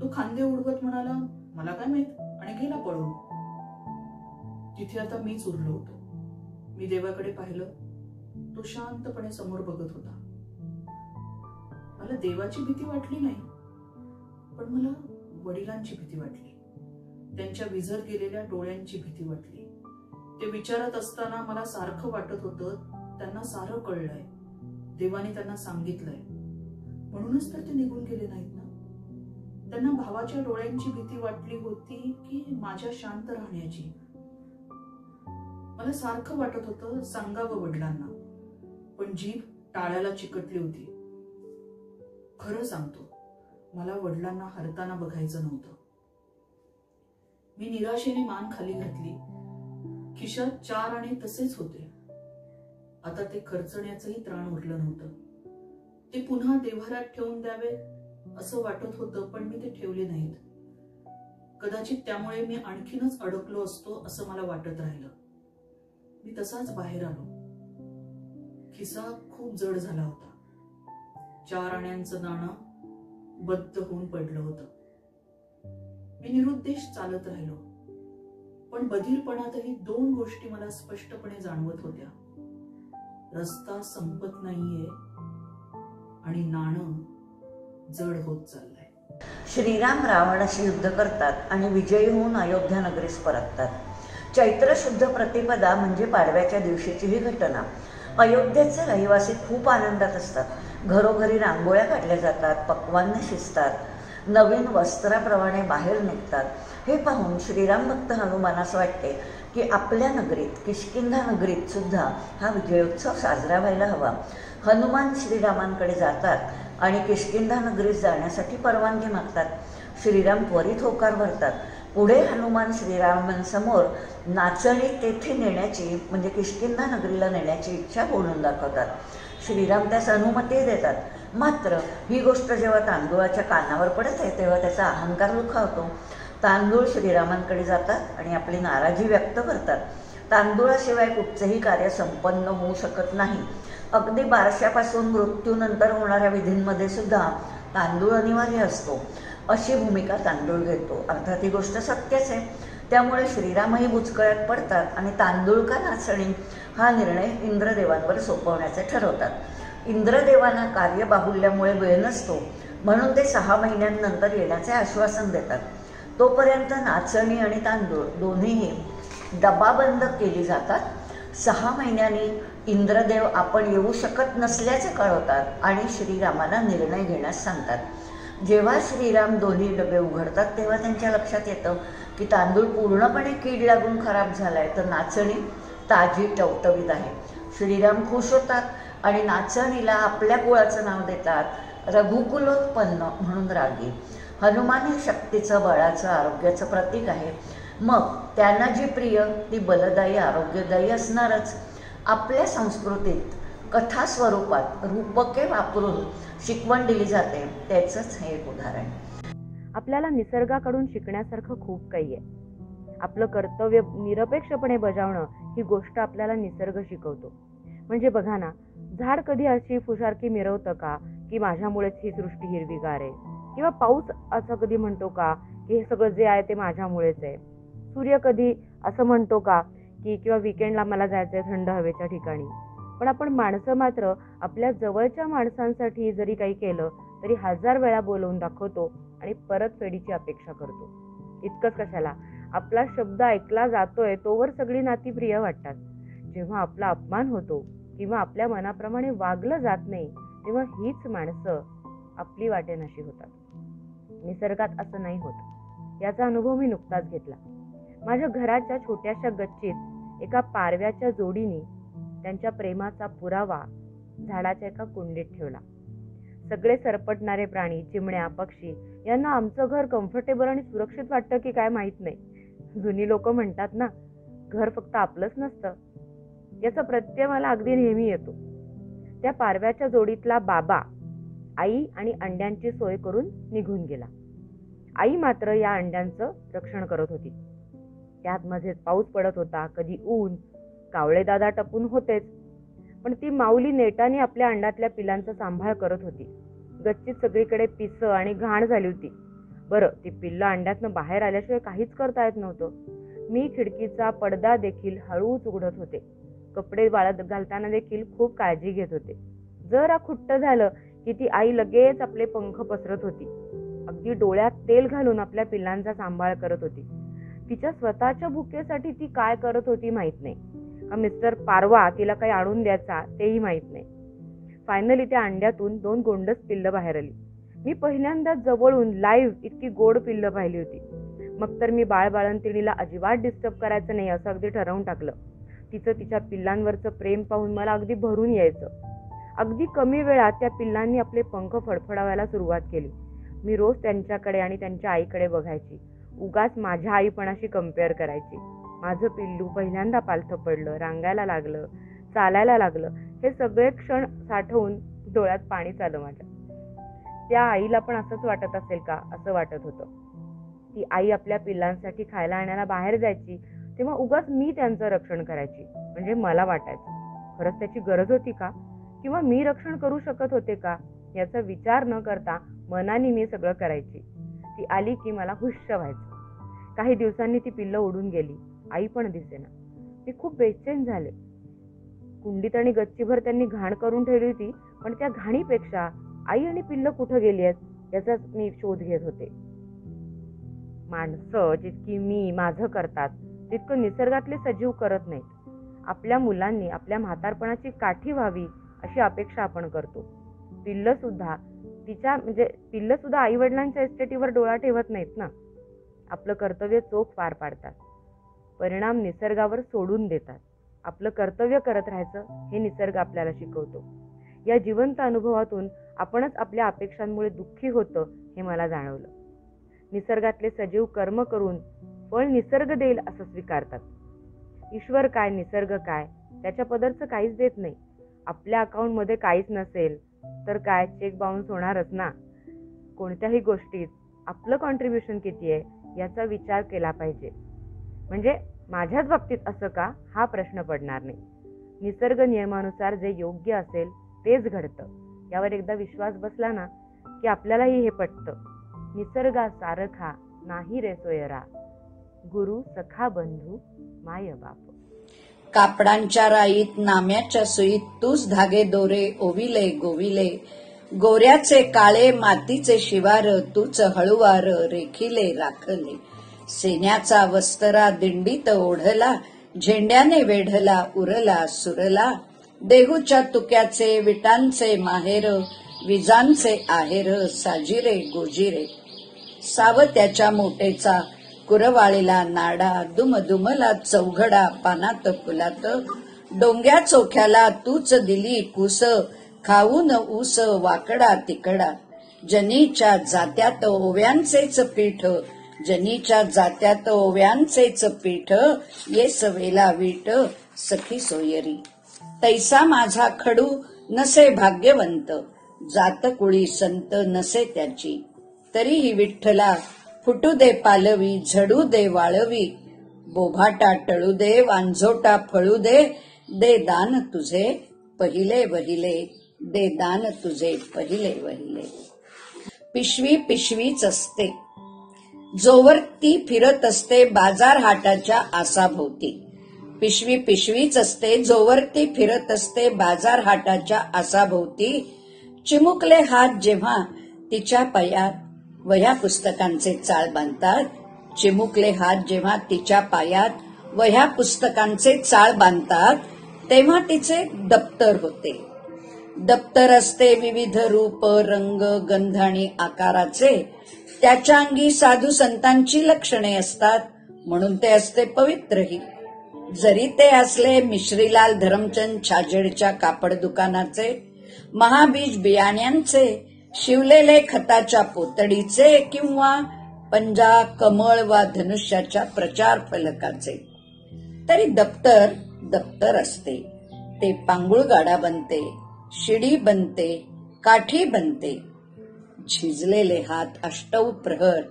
तो खांदे उडवत म्हणाला, मला काय माहित, आणि गेला पळून. तिथे आता मीच उरलो होतो. मी देवाकडे पाहिलं. तो शांतपणे समोर बघत होता. मला देवाची भीती वाटली नाही, पण मला वडिलांची भीती वाटली. त्यांच्या विझर गेलेल्या डोळ्यांची भीती वाटली. ते विचारत असताना मला सारखं वाटत होतं, त्यांना सारं कळलंय. देवाने त्यांना सांगितलंय. म्हणूनच तर ते निघून गेले नाहीत ना. त्यांना भावाच्या डोळ्यांची भीती वाटली होती की माझ्या शांत राहण्याची? मला सारखं वाटत होतं सांगावं वडिलांना, पण जीभ टाळ्याला चिकटली होती. खरं सांगतो, मला वडिलांना हरताना बघायचं नव्हतं. मी निराशेने मान खाली घातली. खिशात 4 आणे तसेच होते. आता ते खर्चण्याचंही त्राण उरलं नव्हतं. ते पुन्हा देव्हाऱ्यात ठेवून द्यावे असं वाटत होतं, पण मी ते ठेवले नाहीत. कदाचित त्यामुळे मी आणखीनच अडकलो असतो असं मला वाटत राहिलं. मी तसाच बाहेर आलो. खिसा खूप जड झाला होता. 4 आण्यांचं नाणं बद्ध होऊन पडलं होतं. मी निरुद्देश चालत राहिलो, पण बधीरपणातही 2 गोष्टी मला स्पष्टपणे जाणवत होत्या. रस्ता संपत नाहीये आणि नाणं जड होत चाललंय. श्रीराम रावणाशी युद्ध करतात आणि विजयी होऊन अयोध्या नगरीस परततात. चैत्र शुद्ध प्रतिपदा म्हणजे पाडव्याच्या दिवशीची ही घटना. अयोध्येचे रहिवासी खूप आनंदात असतात. घरोघरी रांगोळ्या काढल्या जातात, पक्वान्न शिजतात, नवीन वस्त्राप्रमाणे बाहेर निघतात. हे पाहून श्रीराम भक्त हनुमानास वाटते की आपल्या नगरीत, किष्किंधा नगरीत सुद्धा हा विजयोत्सव साजरा व्हायला हवा. हनुमान श्रीरामांकडे जातात आणि किष्किंधा नगरीत जाण्यासाठी परवानगी मागतात. श्रीराम त्वरित होकार भरतात. पुढे हनुमान श्रीरामांसमोर नाचणी तेथे नेण्याची म्हणजे किष्किंधा नगरीला नेण्याची इच्छा बोलून दाखवतात. श्रीराम त्यास अनुमती देतात. मात्र ही गोष्ट जेव्हा तांदूळाच्या कानावर पडते तेव्हा त्याचा अहंकार दुखावतो. तांदूळ श्रीरामांकडे जातात आणि आपली नाराजी व्यक्त करतात. तांदूळाशिवाय कुठचेही कार्य संपन्न होऊ शकत नाही. अगदी बारशापासून मृत्यूनंतर होणाऱ्या विधींमध्ये सुद्धा तांदूळ अनिवार्य असतो, अशी भूमिका तांदूळ घेतो. अर्थात ही गोष्ट सत्यच आहे. त्यामुळे श्रीरामही बुचकळ्यात पडतात आणि तांदूळ का नाचणी हा निर्णय इंद्रदेवांवर सोपवण्याचे ठरवतात. इंद्रदेवांना कार्यबाहुल्यामुळे वेळ नसतो, म्हणून ते 6 महिन्यांनंतर येण्याचे आश्वासन देतात. तोपर्यंत नाचणी आणि तांदूळ दोन्हीही डबाबंद केली जातात. 6 महिन्यांनी इंद्रदेव आपण येऊ शकत नसल्याचे कळवतात आणि श्रीरामाला निर्णय घेण्यास सांगतात. जेव्हा श्रीराम दोन्ही डबे उघडतात तेव्हा त्यांच्या लक्षात येतं की तांदूळ पूर्णपणे कीड लागून खराब झालाय, तर नाचणी ताजी टवटवीत आहे. श्रीराम खुश होतात आणि नाचणीला आपल्या कुळाचं नाव देतात रघुकुलोत्पन्न म्हणून रागी. हनुमान हे शक्तीचं, बळाचं, आरोग्याचं प्रतीक आहे. मग त्यांना जी प्रिय ती बलदायी, आरोग्यदायी असणारच. आपल्या संस्कृतीत कथा स्वरूपात रूपके वापरून शिकवण दिली जाते, त्याचंच हे एक उदाहरण. आपल्याला निसर्गाकडून शिकण्यासारखं खूप काही आहे. आपलं कर्तव्य निरपेक्षपणे बजावणं ही गोष्ट आपल्याला निसर्ग शिकवतो. म्हणजे बघा ना, झाड कधी अशी फुशारकी मिरवतं का की माझ्यामुळेच ही सृष्टी हिरवीगार आहे, किंवा पाऊस असं कधी म्हणतो का की हे सगळं जे आहे ते माझ्यामुळेच आहे. सूर्य कधी असं म्हणतो का की किंवा विकेंडला मला जायचंय थंड हवेच्या ठिकाणी. पण आपण माणसं मात्र आपल्या जवळच्या माणसांसाठी जरी काही केलं तरी 1000 वेळा बोलवून दाखवतो आणि परतफेडीची अपेक्षा करतो. इतकंच कशाला, आपला शब्द ऐकला जातोय तोवर सगळी नाती प्रिय वाटतात. जेव्हा आपला अपमान होतो किंवा आपल्या मनाप्रमाणे वागलं जात नाही तेव्हा हीच माणसं आपली वाटेनाशी होतात. निसर्गात असं नाही होत. याचा अनुभव मी नुकताच घेतला. माझ्या घराच्या छोट्याशा गच्चीत एका पारव्याच्या जोडीने त्यांच्या प्रेमाचा पुरावा झाडाच्या एका कुंडीत ठेवला. सगळे सरपटणारे प्राणी, चिमण्या, पक्षी यांना आमचं घर कम्फर्टेबल आणि सुरक्षित वाटतं की काय माहित नाही. जुनी लोक म्हणतात ना, घर फक्त आपलंच नसतं. याचा प्रत्यय मला अगदी नेहमी येतो. त्या पारव्याच्या जोडीतला बाबा आई आणि अंड्यांची सोय करून निघून गेला. आई मात्र या अंड्यांचं रक्षण करत होती. त्यात मध्येच पाऊस पडत होता, कधी ऊन, कावळे दादा टपून होतेच. पण ती माऊली नेटाने आपल्या अंड्यातल्या पिलांचा सांभाळ करत होती. गच्चीत सगळीकडे पिसं आणि घाण झाली होती. बरं, ती पिल्लं अंड्यातनं बाहेर आल्याशिवाय काहीच करता येत नव्हतं. मी खिडकीचा पडदा देखील हळूच उघडत होते. कपडे वाळत घालताना देखील खूप काळजी घेत होते. जरा खुट्ट झालं की ती आई लगेच आपले पंख पसरत होती. अगदी डोळ्यात तेल घालून आपल्या पिल्लांचा सांभाळ करत होती. तिच्या स्वतःच्या भुकेसाठी ती काय करत होती माहित नाही. मिस्टर पारवा तिला काही आणून द्यायचा तेही माहित नाही. फायनली त्या अंड्यातून 2 गोंडस पिल्लं बाहेर आली. मी पहिल्यांदा जवळून लाईव्ह इतकी गोड पिल्लं पाहिली होती. मग तर मी बाळबाळंतिणीला अजिबात डिस्टर्ब करायचं नाही असं अगदी ठरवून टाकलं. तिचं तिच्या पिल्लांवरचं प्रेम पाहून मला अगदी भरून यायचं. अगदी कमी वेळात त्या पिल्लांनी आपले पंख फडफडावायला सुरुवात केली. मी रोज त्यांच्याकडे आणि त्यांच्या आईकडे बघायची. उगाच माझ्या आईपणाशी कम्पेअर करायची. माझं पिल्लू पहिल्यांदा पालथं पडलं, रांगायला लागलं, चालायला लागलं. हे सगळे क्षण साठवून डोळ्यात पाणी आलं माझ्या. त्या आईला पण असंच वाटत असेल का असं वाटत होतं. ती आई आपल्या पिल्लांसाठी खायला आणायला बाहेर जायची तेव्हा उगाच मी त्यांचं रक्षण करायची. म्हणजे मला वाटायचं खरंच त्याची गरज होती का, किंवा मी रक्षण करू शकत होते का, याचा विचार न करता मनाने मी सगळं करायची. ती आली की मला हुश्श व्हायचं. काही दिवसांनी ती पिल्लं उडून गेली. आई पण दिसेना. मी खूप बेचैन झाले. कुंडीत आणि गच्चीभर त्यांनी घाण करून ठेवली होती, पण त्या घाणीपेक्षा आई आणि पिल्लं कुठं गेली आहेत याचाच मी शोध घेत होते. माणसं जितकी मी माझं करतात तितकं निसर्गातले सजीव करत नाहीत. आपल्या मुलांनी आपल्या म्हातारपणाची काठी व्हावी अशी अपेक्षा आपण करतो. पिल्लं सुद्धा आई वडिलांच्या इस्टेटीवर डोळा ठेवत नाहीत ना. आपलं कर्तव्य चोख पार पाडतात, परिणाम निसर्गावर सोडून देतात. आपलं कर्तव्य करत राहायचं हे निसर्ग आपल्याला शिकवतो. या जिवंत अनुभवातून आपणच आपल्या अपेक्षांमुळे दुःखी होतं हे मला जाणवलं. निसर्गातले सजीव कर्म करून फळ निसर्ग देईल असं स्वीकारतात. ईश्वर काय, निसर्ग काय, त्याच्या पदरचं काहीच देत नाही. आपल्या अकाउंटमध्ये काहीच नसेल तर काय, चेक बाउन्स होणारच ना. कोणत्याही गोष्टीत आपलं कॉन्ट्रीब्युशन किती आहे याचा विचार केला पाहिजे. म्हणजे माझ्याच बाबतीत असं का हा प्रश्न पडणार नाही. निसर्ग नियमानुसार जे योग्य असेल तेच घडतं. यावर एकदा विश्वास बसला ना की आपल्यालाही हे पटतं. निसर्गा सारखा नाही रे सोयरा, गुरु सखा बंधू माय बाप. कापडांच्या राईत नाम्याच्या सुईत तूच धागे दोरे ओविले गोविले, गोऱ्याचे काळे मातीचे शिवार तूच हळुवार रेखिले राखले. सेन्याचा वस्तरा दिंडीत ओढला, झेंड्याने वेढला उरला सुरला. देहूच्या तुक्याचे विटांचे माहेर, विजांचे आहेर साजिरे गोजिरे. सावत्याच्या मोटेचा कुरवाळीला नाडा, दुमदुमला चौघडा पानात फुलात. डोंग्या चोख्याला तूच दिली कुस, खाऊन ऊस वाकडा तिकडा, जनीच्या जात्यात ओव्यांचेच पीठ, जनीच्या जात्यात ओव्यांचेच पीठ, ये सवेला वीट सखी सोयरी. तैसा माझा खडू नसे भाग्यवंत, जात कुळी संत नसे त्याची, तरीही विठ्ठला फुटू दे पालवी, झडू दे वाळवी, बोभाटा टळू दे, वांझोटा फळू दे, दे दान तुझे पहिले वहिले, दे दान तुझे पहिले वहिले. पिशवी पिशवीच असते जोवर ती फिरत असते बाजार हाटाच्या आसाभोवती, पिशवी पिशवीच असते जोवर ती फिरत असते बाजार हाटाच्या आसाभोवती. चिमुकले हात जेव्हा तिच्या पायात वह्या पुस्तकांचे चाळ बांधतात, चिमुकले हात जेव्हा तिच्या पायात वह्या पुस्तकांचे चाळ बांधतात, तेव्हा तिचे दप्तर होते. दप्तर असते विविध रूप रंग गंध आणि आकाराचे, त्याच्या अंगी साधू संतांची लक्षणे असतात, म्हणून ते असते पवित्रही. जरी ते असले मिश्रीलाल धरमचंद छाजेडच्या कापड दुकानाचे, महाबीज बियाण्यांचे, शिवलेले खताच्या पोतडीचे, किंवा पंजा कमळ वा धनुष्याच्या प्रचार फलकाचे, तरी दप्तर दप्तर असते. ते पांगुळ गाडा बनते, शिडी बनते, काठी बनते. झिजलेले हात अष्टौ प्रहर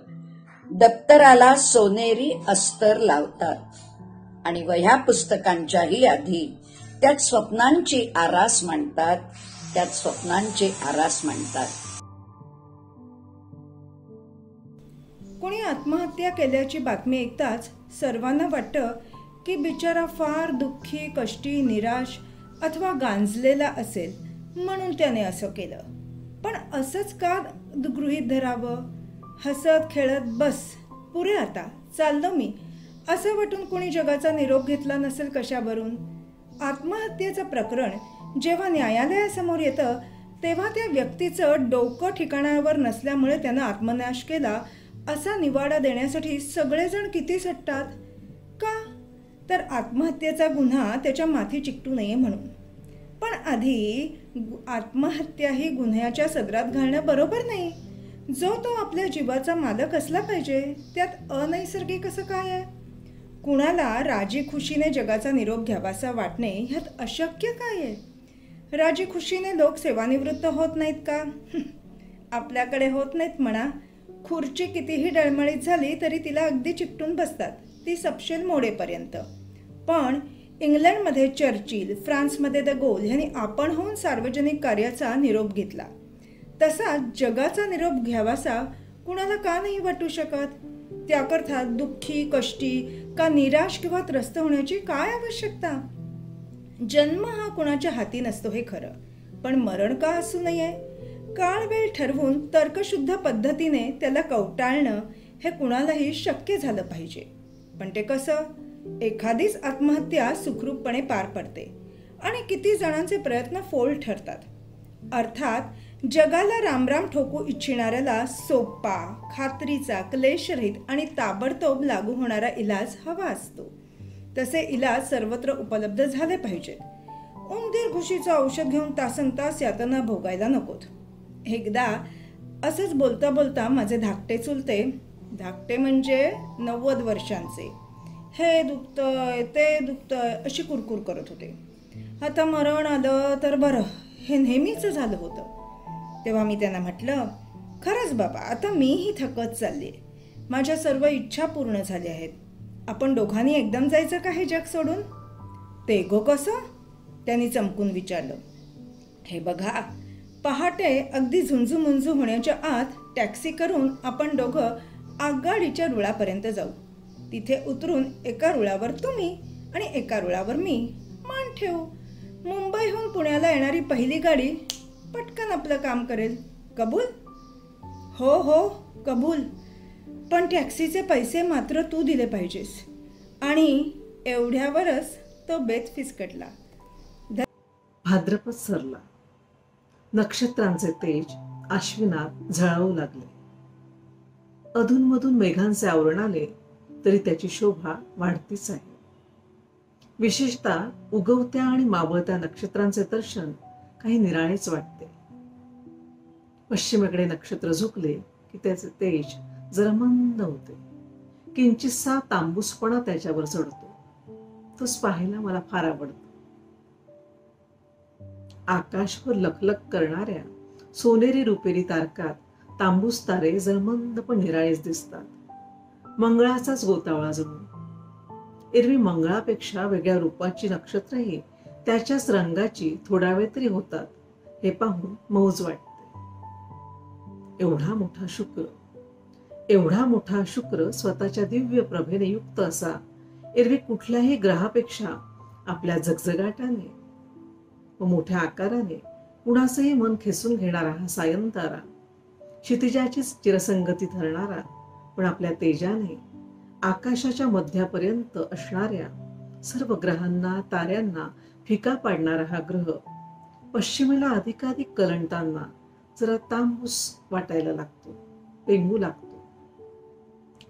दप्तराला सोनेरी अस्तर लावतात आणि वह्या पुस्तकांच्याही आधी त्यात स्वप्नांची आरास मांडतात, त्यात स्वप्नांची आरास मांडतात. कोणी आत्महत्या केल्याची बातमी ऐकताच सर्वांना वाटतं की बिचारा फार दुःखी, कष्टी, निराश अथवा गांजलेला असेल म्हणून त्याने असं केलं. पण असंच का गृहीत धरावं? हसत खेळत बस पुरे आता चाललो मी असं वाटून कोणी जगाचा निरोप घेतला नसेल कशावरून? आत्महत्येचं प्रकरण जेव्हा न्यायालयासमोर येतं तेव्हा त्या व्यक्तीचं डोकं ठिकाणावर नसल्यामुळे त्यानं आत्मनाश केला असा निवाडा देण्यासाठी सगळेजण किती सटतात. का? तर आत्महत्येचा गुन्हा त्याच्या माथी चिकटू नये म्हणून. पण आधी आत्महत्या ही गुन्ह्याच्या सदरात घालणं बरोबर नाही. जो तो आपल्या जीवाचा मालक असला पाहिजे, त्यात अनैसर्गिक असं काय आहे? कुणाला राजी खुशीने जगाचा निरोप घ्यावासा वाटणे ह्यात अशक्य काय आहे? राजी खुशीने लोक सेवानिवृत्त होत नाहीत का? आपल्याकडे होत नाहीत म्हणा. खुर्ची कितीही डळमळीत झाली तरी तिला अगदी चिकटून बसतात, ती सपशेल मोडेपर्यंत. पण इंग्लंडमध्ये चर्चिल, फ्रान्समध्ये द गोल यांनी आपण होऊन सार्वजनिक कार्याचा निरोप घेतला. तसा जगाचा निरोप घ्यावासा कुणाला का नाही वाटू शकत? त्याकरता दुःखी, कष्टी का निराश किंवा त्रस्त होण्याची काय आवश्यकता? जन्म हा कुणाच्या हाती नसतो हे खरं, पण मरण का असू नये? काळ वेळ ठरवून तर्कशुद्ध पद्धतीने त्याला कवटाळणं हे कुणालाही शक्य झालं पाहिजे. पण ते कसं? एखादीच आत्महत्या सुखरूपपणे पार पडते आणि किती जणांचे प्रयत्न फोल ठरतात. अर्थात जगाला रामराम ठोकू इच्छिणाऱ्याला सोपा, खात्रीचा, क्लेशरहित आणि ताबडतोब लागू होणारा इलाज हवा असतो. तसे इलाज सर्वत्र उपलब्ध झाले पाहिजेत. उंदीर घुशीचं औषध घेऊन तासनतास यातना भोगायला नकोत. एकदा असंच बोलता बोलता माझे धाकटे चुलते, धाकटे म्हणजे 90 वर्षांचे, हे दुखतंय ते दुखतंय अशी कुरकुर करत होते. आता मरण आलं तर बरं, हे नेहमीच झालं होतं. तेव्हा मी त्यांना म्हटलं, खरंच बाबा, आता मीही थकत चालली आहे. माझ्या सर्व इच्छा पूर्ण झाल्या आहेत. आपण दोघांनी एकदम जायचं का हे जग सोडून? ते गो कसं? त्यांनी चमकून विचारलं. हे बघा, पहाटे अगदी झुंजू होण्याच्या आत टॅक्सी करून आपण दोघं आगगाडीच्या रुळापर्यंत जाऊ. तिथे उतरून एका रुळावर तुम्ही आणि एका रुळावर मी मान ठेवू. मुंबईहून पुण्याला येणारी पहिली गाडी पटकन आपलं काम करेल. कबूल? हो हो कबूल. पण टॅक्सीचे पैसे मात्र तू दिले पाहिजेस. आणि एवढ्यावरच तो बेत फिसकटला. भाद्रपद सरला. नक्षत्रांचे तेज आश्विनात झळावू लागले. अधूनमधून मेघांचे आवरण आले तरी त्याची शोभा वाढतीच आहे. विशेषतः उगवत्या आणि मावळत्या नक्षत्रांचे दर्शन काही निराळेच वाटते. पश्चिमेकडे नक्षत्र झुकले की त्याचे तेज जरा मंद होते. किंचितसा तांबूसपणा त्याच्यावर चढतो. तोच पाहायला मला फार आवडतो. आकाशवर लखलख करणाऱ्या सोनेरी रुपेरी तारकात तांबूस तारे जरा मंद पण निराळेच दिसतात. मंगळाचाच गोतावळा जणू. एरवी मंगळापेक्षा वेगळ्या रूपाची नक्षत्रही त्याच्याच रंगाची थोडा वेळ तरी होतात, हे पाहून मौज वाटते. एवढा मोठा शुक्र स्वतःच्या दिव्य प्रभेने युक्त असा एरवी कुठल्याही ग्रहापेक्षा आपल्या झगझगाटाने व मोठ्या आकाराने कुणाचंही मन खेचून घेणारा हा सायंतारा, क्षितिजाचीच चिरसंगती ठरणारा पण आपल्या तेजाने आकाशाच्या मध्यापर्यंत असणाऱ्या सर्व ग्रहांना ताऱ्यांना फिका पाडणारा हा ग्रह पश्चिमेला अधिकाधिक कलंटांना जरा तांबूस वाटायला लागतो, पेंगू लागतो.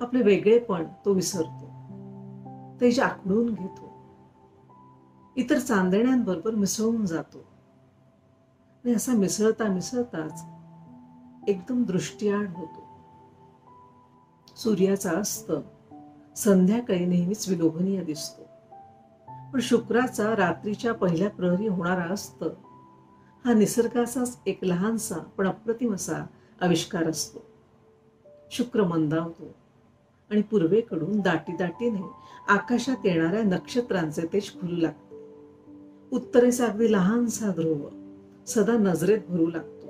आपले वेगळेपण तो विसरतो, तेज आखडून घेतो, इतर चांदण्यांबरोबर मिसळून जातो. आणि असा मिसळता मिसळताच एकदम दृष्टीआड होतो. सूर्याचा अस्त संध्याकाळी नेहमीच विलोभनीय दिसतो, पण शुक्राचा रात्रीच्या पहिल्या प्रहरी होणारा अस्त हा निसर्गाचाच एक लहानसा पण अप्रतिम असा आविष्कार असतो. शुक्र मंदावतो आणि पूर्वेकडून दाटीने आकाशात येणाऱ्या नक्षत्रांचे तेज खुलू लागते. उत्तरेचा अगदी लहानसा ध्रुव सदा नजरेत भरू लागतो.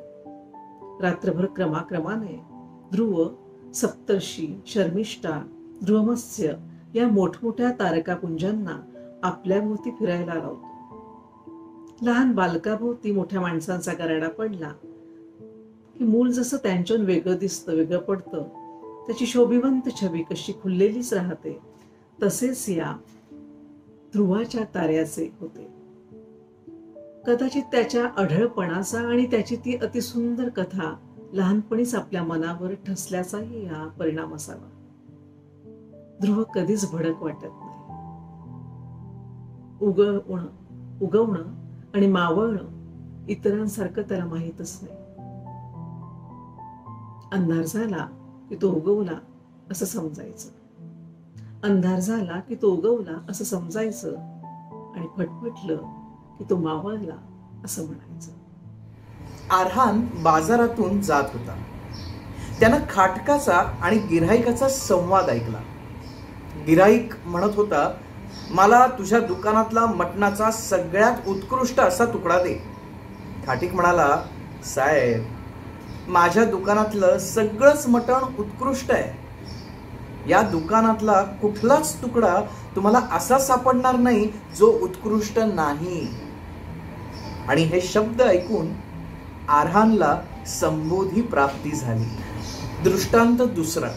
रात्रभर क्रमाक्रमाने ध्रुव, सप्तर्षी, शर्मिष्ठा, ध्रुवमत्स्य या मोठमोठ्या तारकापुंजांना आपल्याभोवती फिरायला लावतो. लहान बालकाभोवती मोठ्या माणसांचा गराडा पडला की मूल जसं त्यांच्याहून वेगळं दिसतं, वेगळं पडतं, त्याची शोभिवंत छबी कशी खुललेलीच राहते, तसेच या ध्रुवाच्या ताऱ्याचे होते. कदाचित त्याच्या अढळपणाचा आणि त्याची ती अतिसुंदर कथा लहानपणीच आपल्या मनावर ठसल्याचाही हा परिणाम असावा. ध्रुव कधीच भडक वाटत नाही. उगवणं आणि मावळणं इतरांसारखं त्याला माहीतच नाही. अंधार झाला की तो उगवला असं समजायचं, अंधार झाला की तो उगवला असं समजायचं, आणि फटफटलं की तो मावळला असं म्हणायचं. आरहान बाजारातून जात होता. त्यानं खाटकाचा आणि गिऱ्हाईकाचा संवाद ऐकला. गिऱ्हाईक म्हणत होता, मला तुझ्या दुकानातला मटणाचा सगळ्यात उत्कृष्ट असा तुकडा दे. खाटीक म्हणाला, साहेब, माझ्या दुकानातलं सगळंच मटण उत्कृष्ट आहे. या दुकानातला कुठलाच तुकडा तुम्हाला असा सापडणार नाही जो उत्कृष्ट नाही. आणि हे शब्द ऐकून आरहानला संबोधी प्राप्ती झाली. दृष्टांत दुसरा.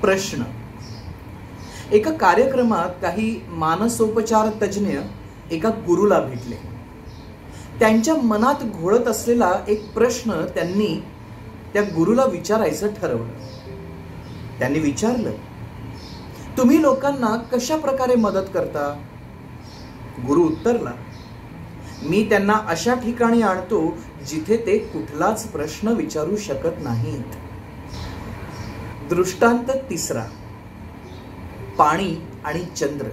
प्रश्न. एका कार्यक्रमात काही मानसोपचार तज्ज्ञ एका गुरुला भेटले. त्यांच्या मनात घोळत असलेला एक प्रश्न त्यांनी त्या गुरुला विचारायचं ठरवलं. त्यांनी विचारलं, तुम्ही लोकांना कशा प्रकारे मदत करता? गुरु उत्तरला, मी त्यांना अशा ठिकाणी आणतो जिथे ते कुठलाच प्रश्न विचारू शकत नाहीत. दृष्टांत तिसरा. पाणी आणि चंद्र.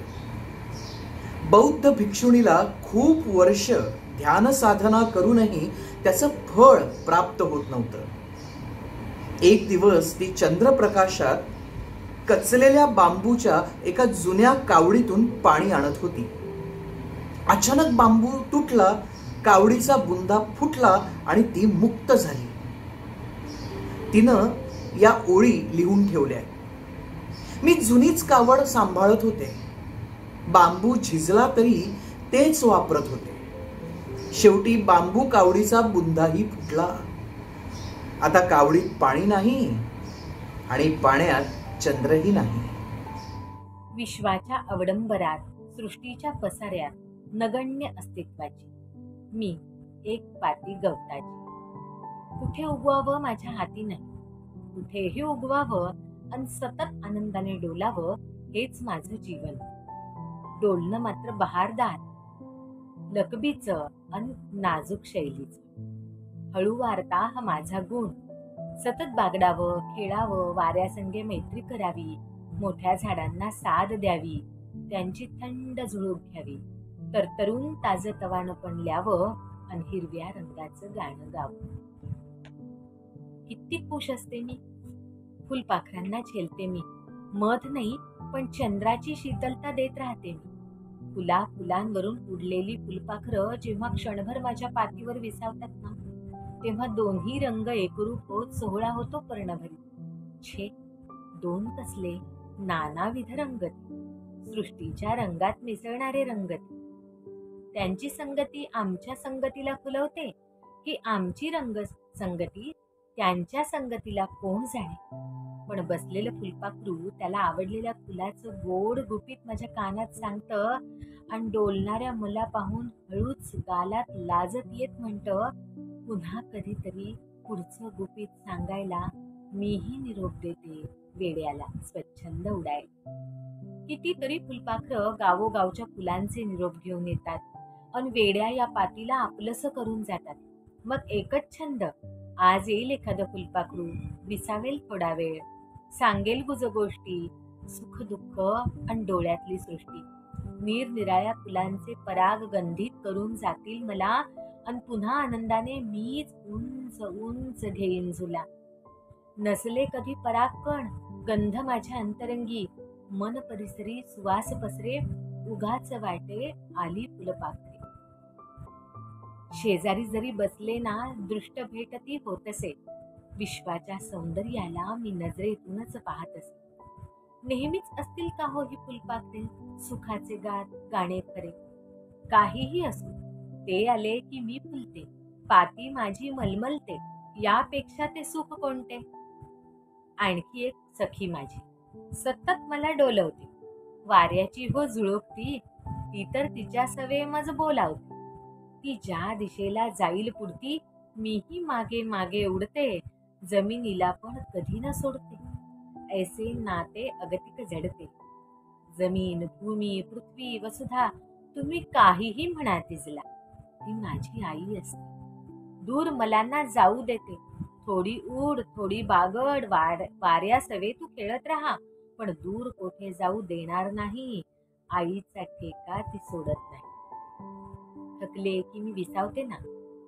बौद्ध भिक्षुणीला खूप वर्ष ध्यान साधना करूनही त्याचं फळ प्राप्त होत नव्हतं. एक दिवस ती चंद्रप्रकाशात कचलेल्या बांबूच्या एका जुन्या कावडीतून पाणी आणत होती. अचानक बांबू तुटला, कावडीचा बुंदा फुटला आणि ती मुक्त झाली. तिनं या ओळी लिहून ठेवल्या. मी जुनीच कावड सांभाळत होते. बांबू झिजला तरी तेच वापरत होते. शेवटी बांबू कावडीचा बुंदाही फुटला. आता कावडीत पाणी नाही आणि पाण्यात चंद्रही नाही. विश्वाच्या अवडंबरात, सृष्टीच्या पसाऱ्यात नगण्य अस्तित्वाची मी एक पाती गवताची. कुठे उगवावं माझ्या हाती नाही, कुठेही उगवावं आणि सतत आनंदाने डोलावं हेच माझं जीवन. डोलणं मात्र बहारदार. लकबीचं अन नाजूक शैलीचं. हळू वारता हा माझा गुण. सतत बागडावं, खेळावं, वाऱ्यासंगे मैत्री करावी, मोठ्या झाडांना साद द्यावी, त्यांची थंड झुळूक घ्यावी, तरतरून ताजं तवानं पणल्यावं आणि हिरव्या रंगाचं गाणं गावं. किती खुश असते मी. फुलपाखरांना झेलते मी. मध नाही पण चंद्राची शीतलता देत राहते मी. फुलांवरून उडलेली फुलपाखरं जेव्हा क्षणभर माझ्या पाठीवर विसावतात ना, तेव्हा दोन्ही रंग एकरूप होत सोहळा होतो पर्णभरी. छे, दोन कसले नानाविध रंगती, सृष्टीच्या रंगात मिसळणारे रंगती. त्यांची संगती आमच्या संगतीला फुलवते की आमची रंग संगती त्यांच्या संगतीला कोण जाणे. पण बसलेलं फुलपाखरू त्याला आवडलेल्या फुलाचं गोड गुपित माझ्या कानात सांगतं आणि डोलणाऱ्या मला पाहून हळूच गालात लाजत येत म्हणतं, पुन्हा कधीतरी पुढचं गुपित सांगायला मीही निरोप देते वेड्याला स्वच्छंद उडायला. कितीतरी फुलपाखरं गावोगावच्या फुलांचे निरोप घेऊन येतात आणि वेड्या या पातीला आपलंसं करून जातात. मग एकच छंद, आज येईल एखादं फुलपाखरू, विसावेल थोडा वेळ, सांगेल गुज गोष्टी, सुख दुःख आणि डोळ्यातली सृष्टी. निरनिराळ्या फुलांचे पराग गंधित करून जातील मला आणि पुन्हा आनंदाने मीच उंच उंच घेईन झुला. नसले कधी पराग कण, गंध माझ्या अंतरंगी, मन परिसरी सुवास पसरे, उगाच वाटे आली फुलपाखरे. शेजारी जरी बसले ना, दृष्ट भेटती होतसे, विश्वाच्या सौंदर्याला मी नजरेतूनच पाहत असे. नेहमीच असतील का हो ही फुलपाखरे, सुखाचे गाणे खरे. काहीही असो, ते आले की मी फुलते, पाती माझी मलमलते, यापेक्षा ते सुख कोणते. आणखी एक सखी माझी सतत मला डोलवते, वाऱ्याची हो झुळूकती, ती तर तिच्या सवे मज बोलावते. ती ज्या दिशेला जाईल पुढती, मीही मागे मागे उडते, जमिनीला पण कधी न सोडते. ऐसे नाते अगतिक जडते. जमीन, भूमी, पृथ्वी, वसुधा, तुम्ही काहीही म्हणा तिजला, ती माझी आई असते. दूर मलांना जाऊ देते, थोडी उड, थोडी बागड, वाऱ्या सवे तू खेळत राहा, पण दूर कोठे जाऊ देणार नाही. आईचा ठेका ती सोडत नाही. थकले की मी विसावते ना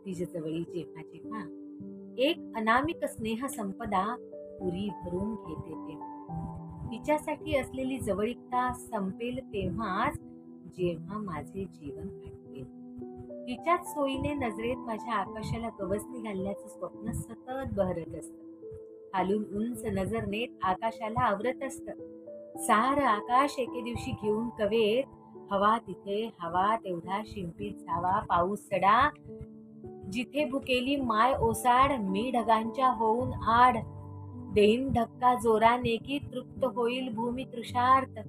तिच्या जवळी जेव्हा जेव्हा, एक अनामिक स्नेह संपदा पुरी भरून घेते तेव्हा. तिच्यासाठी असलेली जवळीकता संपेल तेव्हाच जेव्हा माझे जीवन आटवेल. तिच्याच सोयीने नजरेत माझ्या आकाशाला गवसणी घालण्याचं स्वप्न सतत बहरत असतं. खालून उंच नजर नेत आकाशाला आवरत असतं. सारं आकाश एके दिवशी घेऊन कवेत, हवा तिथे हवा तेवढा शिंपीत जावा पाऊस सडा, जिथे भुकेली माय ओसाड, मी ढगांच्या होऊन आड, देईन धक्का जोराने की तृप्त होईल भूमी तृषार्थ.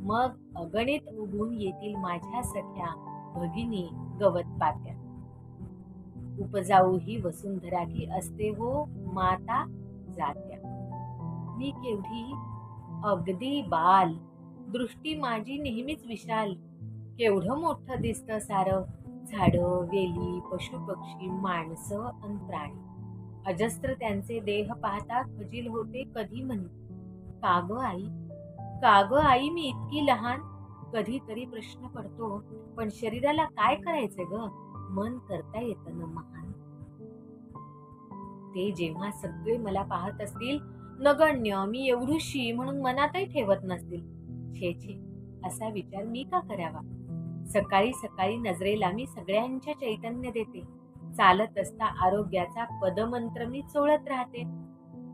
मग अगणित उगून येतील माझ्या सख्या भगिनी गवत पात्या. उपजाऊ ही वसुंधरा की असते हो माता जात्या. मी केवढी अगदी बाल, दृष्टी माझी नेहमीच विशाल. केवढं मोठं दिसतं सारं, झाडं, वेली, पशुपक्षी, माणसं अन प्राणी. अजस्त्र त्यांचे देह पाहता खजील होते कधी म्हणी, काग आई, काग आई मी इतकी लहान. कधीतरी प्रश्न पडतो, पण शरीराला काय करायचंय ग, मन करता येतं ना महान. ते जेव्हा सगळे मला पाहत असतील, नगण्य, मी एवढीशी म्हणून मनातही ठेवत नसतील, छे छे, असा विचार मी का करावा. सकाळी सकाळी नजरेला मी सगळ्यांच्या चैतन्य देते. चालत असता आरोग्याचा पदमंत्र मी चोळत राहते.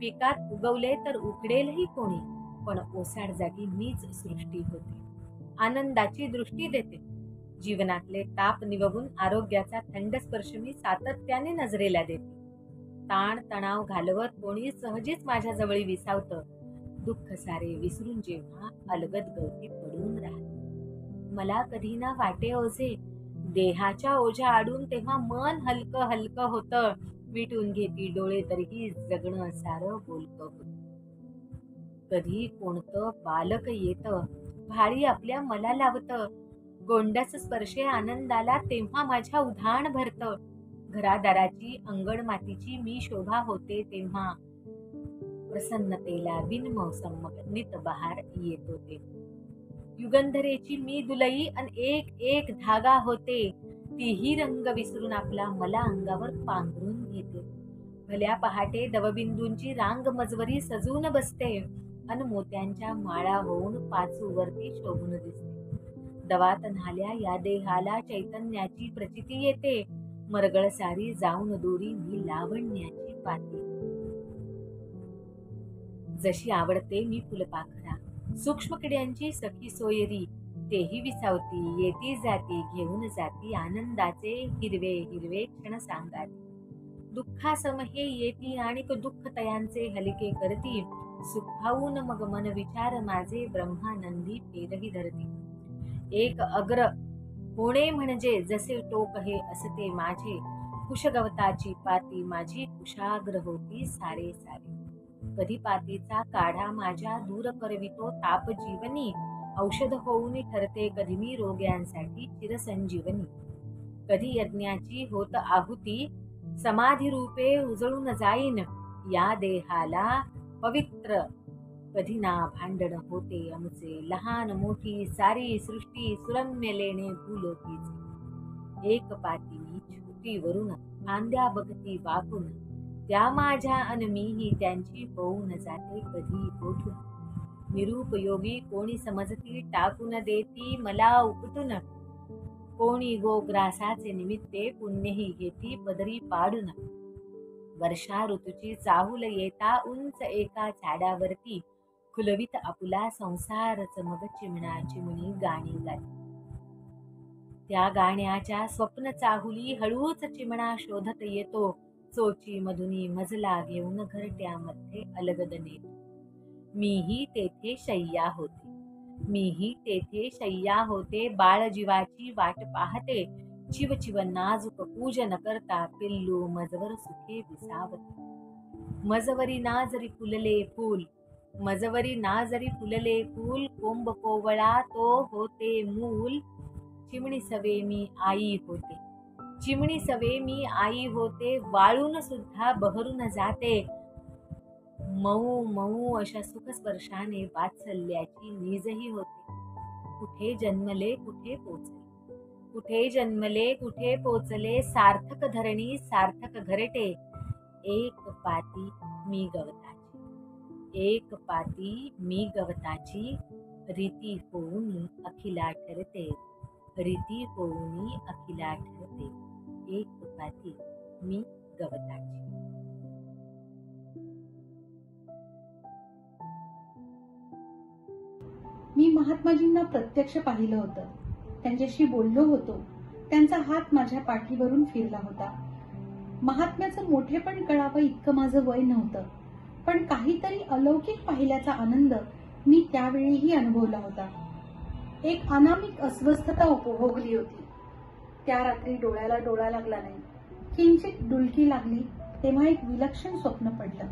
पिकात उगवले तर उकडेलही कोणी, पण ओसाड जागी मीच सृष्टी होते. आनंदाची दृष्टी देते. जीवनातले ताप निवगून आरोग्याचा थंड स्पर्श मी सातत्याने नजरेला देते. ताण तणाव घालवत कोणी सहजेच माझ्या जवळी विसावतं. दुःख सारे विसरून जेव्हा अलगद गवती पडून राहते. मला कधी ना वाटे ओझे, देहाच्या ओझ्या आडून तेव्हा मन हलकं हलकं होतं. मिटून घेती डोळे तरीही जगणं सारं बोलकं होतं. कधी कोणतं बालक येतं, भारी आपल्या मला लावतं. गोंड्याच स्पर्शे आनंदाला तेव्हा माझ्या उधाण भरतं. घरादाराची अंगण मातीची मी शोभा होते तेव्हा. प्रसन्नतेला बिनमौसम नित बहार येत होते. युगंधरेची मी दुलई अन एक एक धागा होते. तीही रंग विसरून आपला मला अंगावर पांघरून घेते. भल्या पहाटे दवबिंदूंची रांग मजवरी सजून बसते अन मोत्यांच्या माळा होऊन पाचूवरती शोभून दिसते. दवात न्हाल्या या देहाला चैतन्याची प्रचिती येते. मरगळ सारी जाऊन दोरी मी लावण्याची पाती. जशी आवडते मी फुलपाखरा सूक्ष्म किड्यांची सखी सोयरी. तेही विसावती येती जाती घेऊन जाती आनंदाचे हिरवे हिरवे क्षण सांगाती. दुःखासम हे येती आणि दुःख तयांचे हलके करती. सुखावून मग मन विचार माझे ब्रह्मानंदी फेरही धरती. एक अग्र होणे म्हणजे जसे टोक हे असते माझे. कुशगवताची पाती माझी कुशाग्र होती सारे सारे. कधी पातीचा काढा माझ्या दूर करवितो ताप जीवनी. औषध होऊन ठरते कधी मी रोग्यांसाठी चिरसंजीवनी. कधी यज्ञाची होत आहुती समाधी रूपे उजळून जाईन या देहाला पवित्र. कधी ना भांडण होते आमचे लहान मोठी सारी सृष्टी सुरम्य लेणे भूलोकीचे. एक पाती मी छुटीवरून फांद्या बघती वाकून. त्या माझ्या अन मीही त्यांची होऊन जाते कधी कोठून. निरुपयोगी कोणी समजती टाकून देती मला उपटून. कोणी गोग्रासाचे निमित्ते पुण्यही घेती पदरी पाडून. वर्षा ऋतूची चाहूल येता उंच एका झाडावरती. खुलवीत आपुला संसारच मग चिमणा चिमणी गाणी गाती. त्या गाण्याच्या स्वप्न चाहुली हळूच चिमणा शोधत येतो. चोची मधुनी मजला घेऊन घरट्यामध्ये अलगद नेतो. मीही तेथे शय्या होते. मीही तेथे शय्या होते. बाळ जीवाची वाट पाहते. चिव चिव नाजूक पूजन करता पिल्लू मजवर सुखे विसावते. मजवरी ना जरी फुलले फूल मजवरी ना जरी फुलले फूल. कोंब कोवळा तो होते मूल. चिमणी सवे मी आई होते. चिमणी सवे मी आई होते. वाळून सुद्धा बहरून जाते. मऊ मऊ अशा सुखस्पर्शाने वात्सल्याची नीजही होते. कुठे जन्मले कुठे पोचले. कुठे जन्मले कुठे पोचले. सार्थक धरणी सार्थक घरटे. एक पाती मी गवताची. एक पाती मी गवताची. रीती होऊनी अखिला ठरते. रीती होऊनी अखिला ठरते. एक पाती मी गवताची. मी महात्माजींना प्रत्यक्ष पाहिलं होतं. त्यांच्याशी बोललो होतो. त्यांचा हात माझ्या पाठीवरून फिरला होता. महात्म्याचं मोठेपण कळावं इतकं माझं वय नव्हतं. पण काहीतरी अलौकिक पाहिल्याचा आनंद मी त्यावेळीही अनुभवला होता. एक अनामिक अस्वस्थता उपभोगली होती. त्या रात्री डोळ्याला डोळा लागला नाही. किंचित डुलकी लागली तेव्हा एक विलक्षण स्वप्न पडलं.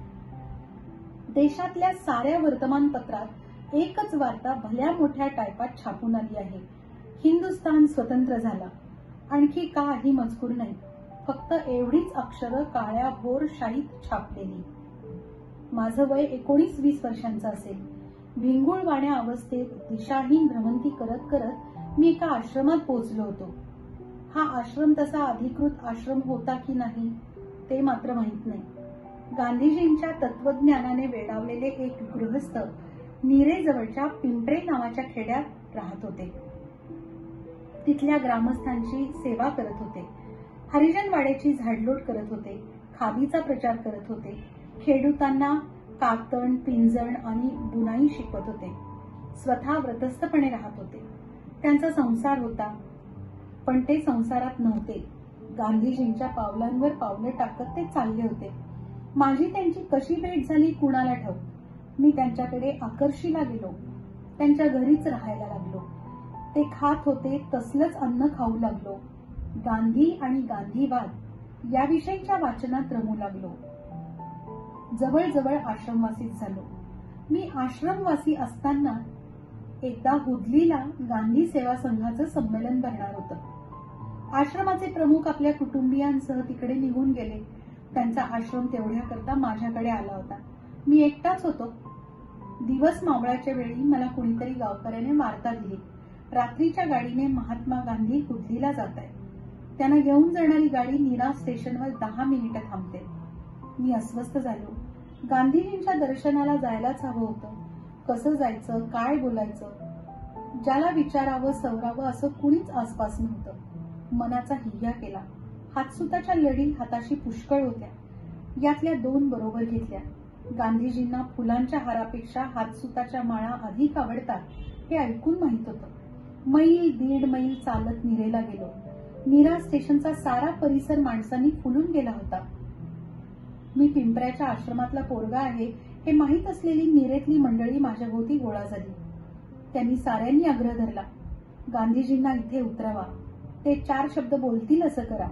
देशातल्या साऱ्या वर्तमानपत्रात एकच वार्ता भल्या मोठ्या टायपात छापून आली आहे. हिंदुस्थान स्वतंत्र झाला. आणखी काही मजकूर नाही. फक्त एवढीच अक्षरं काळ्या भोर शाईत छापलेली. माझं वय 19-20 वर्षांचं असेल. भिंगुळवाण्या अवस्थेत दिशाहीन भ्रमंती करत करत मी एका आश्रमात पोहोचलो होतो. हा आश्रम तसा अधिकृत आश्रम होता की नाही ते मात्र माहीत नाही. गांधीजींच्या तत्वज्ञानाने वेडावलेले एक गृहस्थ नीरेजवळच्या पिंपरे नावाच्या खेड्यात राहत होते. तिथल्या ग्रामस्थांची सेवा करत होते. हरिजनवाड्याची झाडलोट करत होते. खादीचा प्रचार करत होते. खेडूतांना कातण पिंजण आणि बुनाई शिकवत होते. स्वतः व्रतस्थपणे राहत होते. त्यांचा संसार होता. पण ते संसारात नव्हते. गांधीजींच्या पावलांवर पावलं टाकत ते चालले होते. माझी त्यांची कशी भेट झाली कुणाला ठाऊक. मी त्यांच्याकडे आकर्षीला गेलो. त्यांच्या घरीच राहायला लागलो. ते खात होते तसलंच अन्न खाऊ लागलो. गांधी आणि गांधीवाद याविषयीच्या वाचनात रमू लागलो. जवळजवळ आश्रमवासीच झालो. मी आश्रमवासी असताना एकदा हुदलीला गांधी सेवा संघाचं संमेलन भरणार होतं. आश्रमाचे प्रमुख आपल्या कुटुंबियांसह तिकडे निघून गेले. त्यांचा आश्रम तेवढ्याकरता माझ्याकडे आला होता. मी एकटाच होतो. दिवस मावळाच्या वेळी मला कुणीतरी गावकऱ्याने वार्ता दिली. रात्रीच्या गाडीने महात्मा गांधी हुदलीला जात आहे. त्यांना घेऊन जाणारी गाडी नीरा स्टेशनवर 10 मिनिटं थांबते. मी अस्वस्थ झालो. गांधीजींच्या दर्शनाला जायलाच हवं होतं. कसं जायचं, काय बोलायचं, ज्याला विचारावं सवरावं असं कुणीच आसपास नव्हतं. मनाचा हिय्या केला. हातसुताच्या लढी हाताशी पुष्कळ होत्या. यातल्या 2 बरोबर घेतल्या. गांधीजींना फुलांच्या हारापेक्षा हातसुताच्या माळा अधिक आवडतात हे ऐकून माहित होतं. मैल 1.5 मैल चालत नीरेला गेलो. नीरा स्टेशनचा सारा परिसर माणसांनी फुलून गेला होता. मी पिंपऱ्याच्या आश्रमातला पोरगा आहे हे माहीत असलेली नीरेतली मंडळी माझ्याभोवती गोळा झाली. त्यांनी साऱ्यांनी आग्रह धरला, गांधीजींना इथे उतरावा. ते 4 शब्द बोलतील असं करा.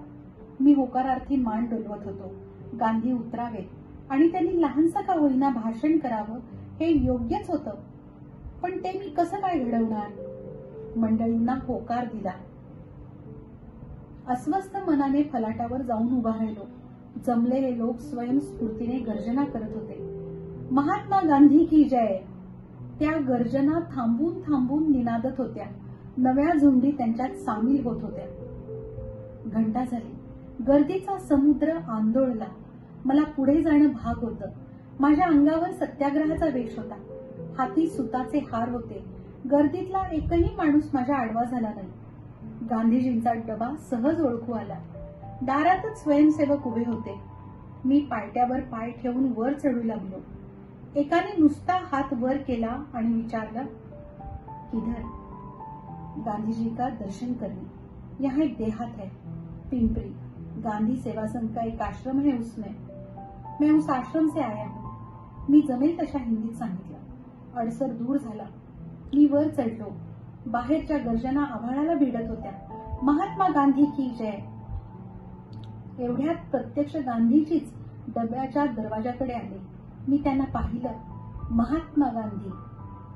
मी होकारार्थी मान डोलवत होतो. गांधी उतरावेत आणि त्यांनी लहानसं का होईना भाषण करावं हे योग्यच होतं. पण ते मी कसं काय घडवणार? मंडळींना होकार दिला. अस्वस्थ मनाने फलाटावर जाऊन उभा राहिलो. जमलेले लोक स्वयंस्फूर्तीने गर्जना करत होते, महात्मा गांधी की जय. त्या गर्जना थांबून थांबून निनादत होत्या. नव्या झुंडी त्यांच्यात सामील होत होत्या. घंटा झाली. गर्दीचा समुद्र आंदोळला. मला पुढे जाणं भाग होतं. माझ्या अंगावर सत्याग्रहाचा वेश होता. हाती सुताचे हार होते. गर्दीतला एकही माणूस माझ्या आडवा झाला नाही. गांधीजींचा डबा सहज ओळखू आला. दारातच स्वयंसेवक उभे होते. मी पायट्यावर पाय ठेवून वर चढू लागलो. एकाने नुसता हात वर केला आणि विचारलं, किधर? गांधीजी का दर्शन करने. यहाँ एक देहात है, पिंपरी. गांधी सेवा संघ का एक आश्रम है उसमें. मैं उस आश्रम से आया हूँ. मी जमेल तशा हिंदीत सांगितलं. अडसर दूर झाला. मी वर चढलो. बाहेरच्या गर्जना आभाळाला भिडत होत्या. महात्मा गांधी की जय. एवढ्यात प्रत्यक्ष गांधीजीच डब्याच्या दरवाजाकडे आले. मी त्यांना पाहिलं. महात्मा गांधी,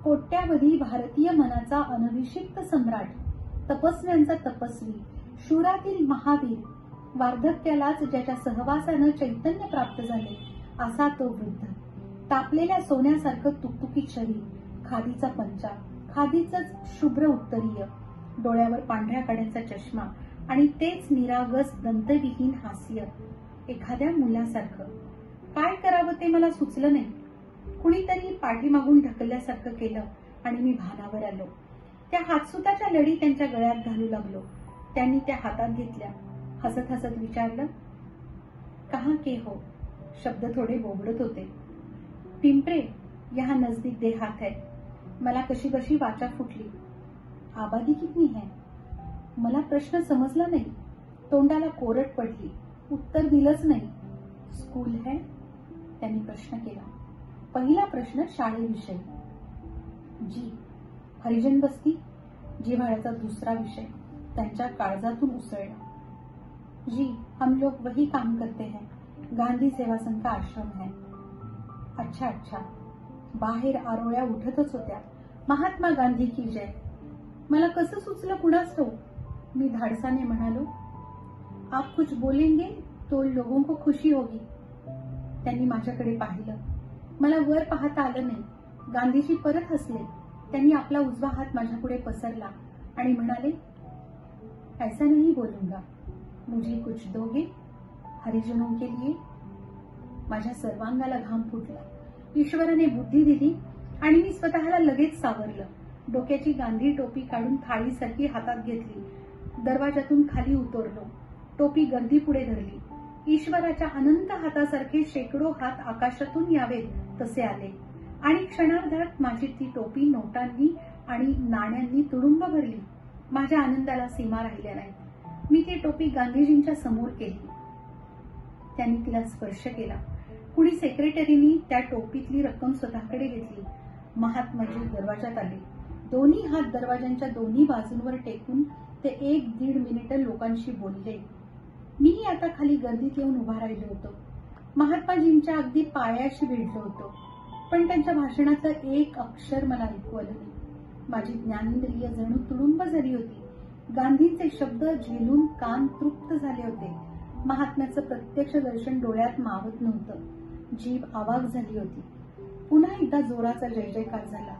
कोट्यावधी भारतीय मनाचा अनभिषिक्त सम्राट, तपस्व्यांचा तपस्वी, शूरातील महावीर, वार्धक्यालाच ज्याच्या सहवासानं चैतन्य प्राप्त झाले असा तो वृद्ध. तापलेल्या सोन्यासारखं तुकतुकीत शरीर, खादीचा पंचा, खादीचंच शुभ्र उत्तरीय, डोळ्यावर पांढऱ्या कड्यांचा चष्मा आणि तेच निरागस दंतविहीन हास्य, एखाद्या मुलासारखं. काय करावं ते मला सुचलं नाही. कुणीतरी पाठीमागून ढकलल्यासारखं केलं आणि मी भानावर आलो. त्या हातसुताच्या लढी त्यांच्या गळ्यात घालू लागलो. त्यांनी त्या हातात घेतल्या. हसत हसत विचारलं, कहाँ के हो? शब्द थोडे बोबडत होते. पिंपरे, यहाँ नजदीक देहात है. मला कशी कशी वाचा फुटली. आबादी कितनी है? मला प्रश्न समजला नाही. तोंडाला कोरड पडली. उत्तर दिलंच नाही. स्कूल है? त्यांनी प्रश्न केला. पहिला प्रश्न शाळेविषयी. जी. हरिजन बस्ती? जिव्हाळ्याचा दुसरा विषय त्यांच्या काळजातून उसळला. जी, हम लोग वही काम करते हैं. गांधी सेवा संघ का आश्रम है. अच्छा अच्छा. बाहेर आरोळ्या उठतच होत्या. महात्मा गांधी की जय. मला कसं सुचलं कुणास ठाऊक. मी धाडसाने म्हणालो, आप कुछ बोलेंगे तो लोगों को खुशी होगी. त्यांनी माझ्याकडे पाहिलं. मला वर पाहता आलं नाही. गांधीजी परत हसले. त्यांनी आपला उजवा हात माझ्यापुढे पसरला आणि म्हणाले, ऐसा नहीं बोलूंगा, मुझे कुछ दोगे हरिजनों के लिए. माझ्या सर्वांगाला घाम फुटला. ईश्वराने बुद्धी दिली आणि मी स्वतःला लगेच सावरलं. डोक्याची गांधी टोपी काढून थाळीसारखी हातात घेतली. दरवाजातून खाली उतरलो. टोपी गर्दी पुढे धरली. ईश्वराच्या अनंत हातासारखे शेकडो हात आकाशातून यावेत तसे आले आणि क्षणार्धात माझी ती टोपी नोटांनी आणि नाण्यांनी तुडुंब भरली. माझ्या आनंदाला सीमा राहिल्या नाहीत. मी ती टोपी गांधीजींच्या समोर केली. त्यांनी तिला स्पर्श केला. कुणी सेक्रेटरीनी त्या टोपीतली रक्कम स्वतःकडे घेतली. महात्माजी दरवाजात आले. दोन्ही हात दरवाजांच्या दोन्ही बाजूंवर टेकून ते 1-1.5 मिनिटं लोकांशी बोलले. मीही आता खाली गर्दीत येऊन उभा राहिलो होतो. महात्माजींच्या अगदी पायाशी भिडलो होतो. पण त्यांच्या भाषणाचं एक अक्षर मला ऐकू आलं नाही. माझी ज्ञानेंद्रिय जणू तुडुंब झाली होती. गांधींचे शब्द झेलून कान तृप्त झाले होते. महात्म्याचं प्रत्यक्ष दर्शन डोळ्यात मावत नव्हतं. जीभ आवाक झाली होती. पुन्हा एकदा जोराचा जय जयकार झाला.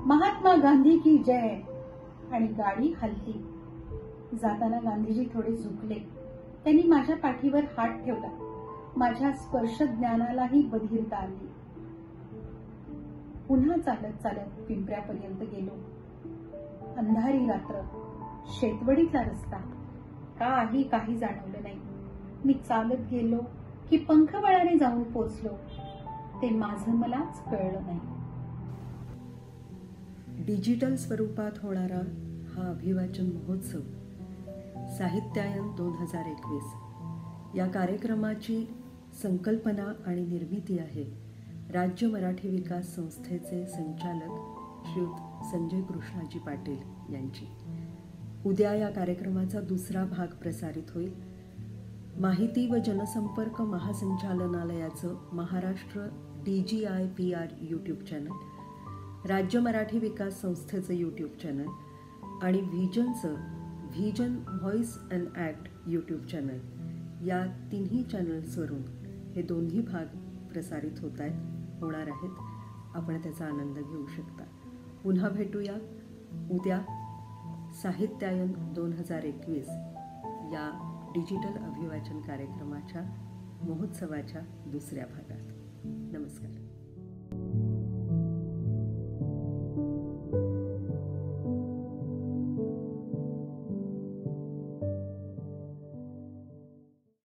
महात्मा गांधी की जय. आणि गाडी हलली. जाताना गांधीजी थोडे झुकले. त्यांनी माझ्या पाठीवर हात ठेवला. माझ्या स्पर्श ज्ञानालाही बधिरता आली. पुन्हा चालत चालत पिंपऱ्यापर्यंत गेलो. अंधारी रात्र, शेतवडीचा रस्ता, काही जाणवलं नाही. मी चालत गेलो की पंखबळाने जाऊन पोचलो ते माझं मलाच कळलं नाही. डिजिटल स्वरूपात होणारा हा अभिवाचन महोत्सव साहित्यायन 2021 या कार्यक्रमाची संकल्पना आणि निर्मिती आहे राज्य मराठी विकास संस्थेचे संचालक श्रीयुत संजय कृष्णाजी पाटील यांची. उद्या या कार्यक्रमाचा दुसरा भाग प्रसारित होईल. माहिती व जनसंपर्क महासंचालनालयाचं महाराष्ट्र DGIPR यूट्यूब चॅनल, राज्य मराठी विकास संस्थेचं यूट्यूब चॅनल आणि व्हिजनचं vision voice and act YouTube channel या तिन्ही चॅनल्सवरून हे दोन्ही भाग प्रसारित होणार आहेत. आपण त्याचा आनंद घेऊ शकता. पुन्हा भेटूया उद्या साहित्यायन 2021 या डिजिटल अभिवाचन कार्यक्रमाच्या महोत्सवाच्या दुसऱ्या भागात. नमस्कार.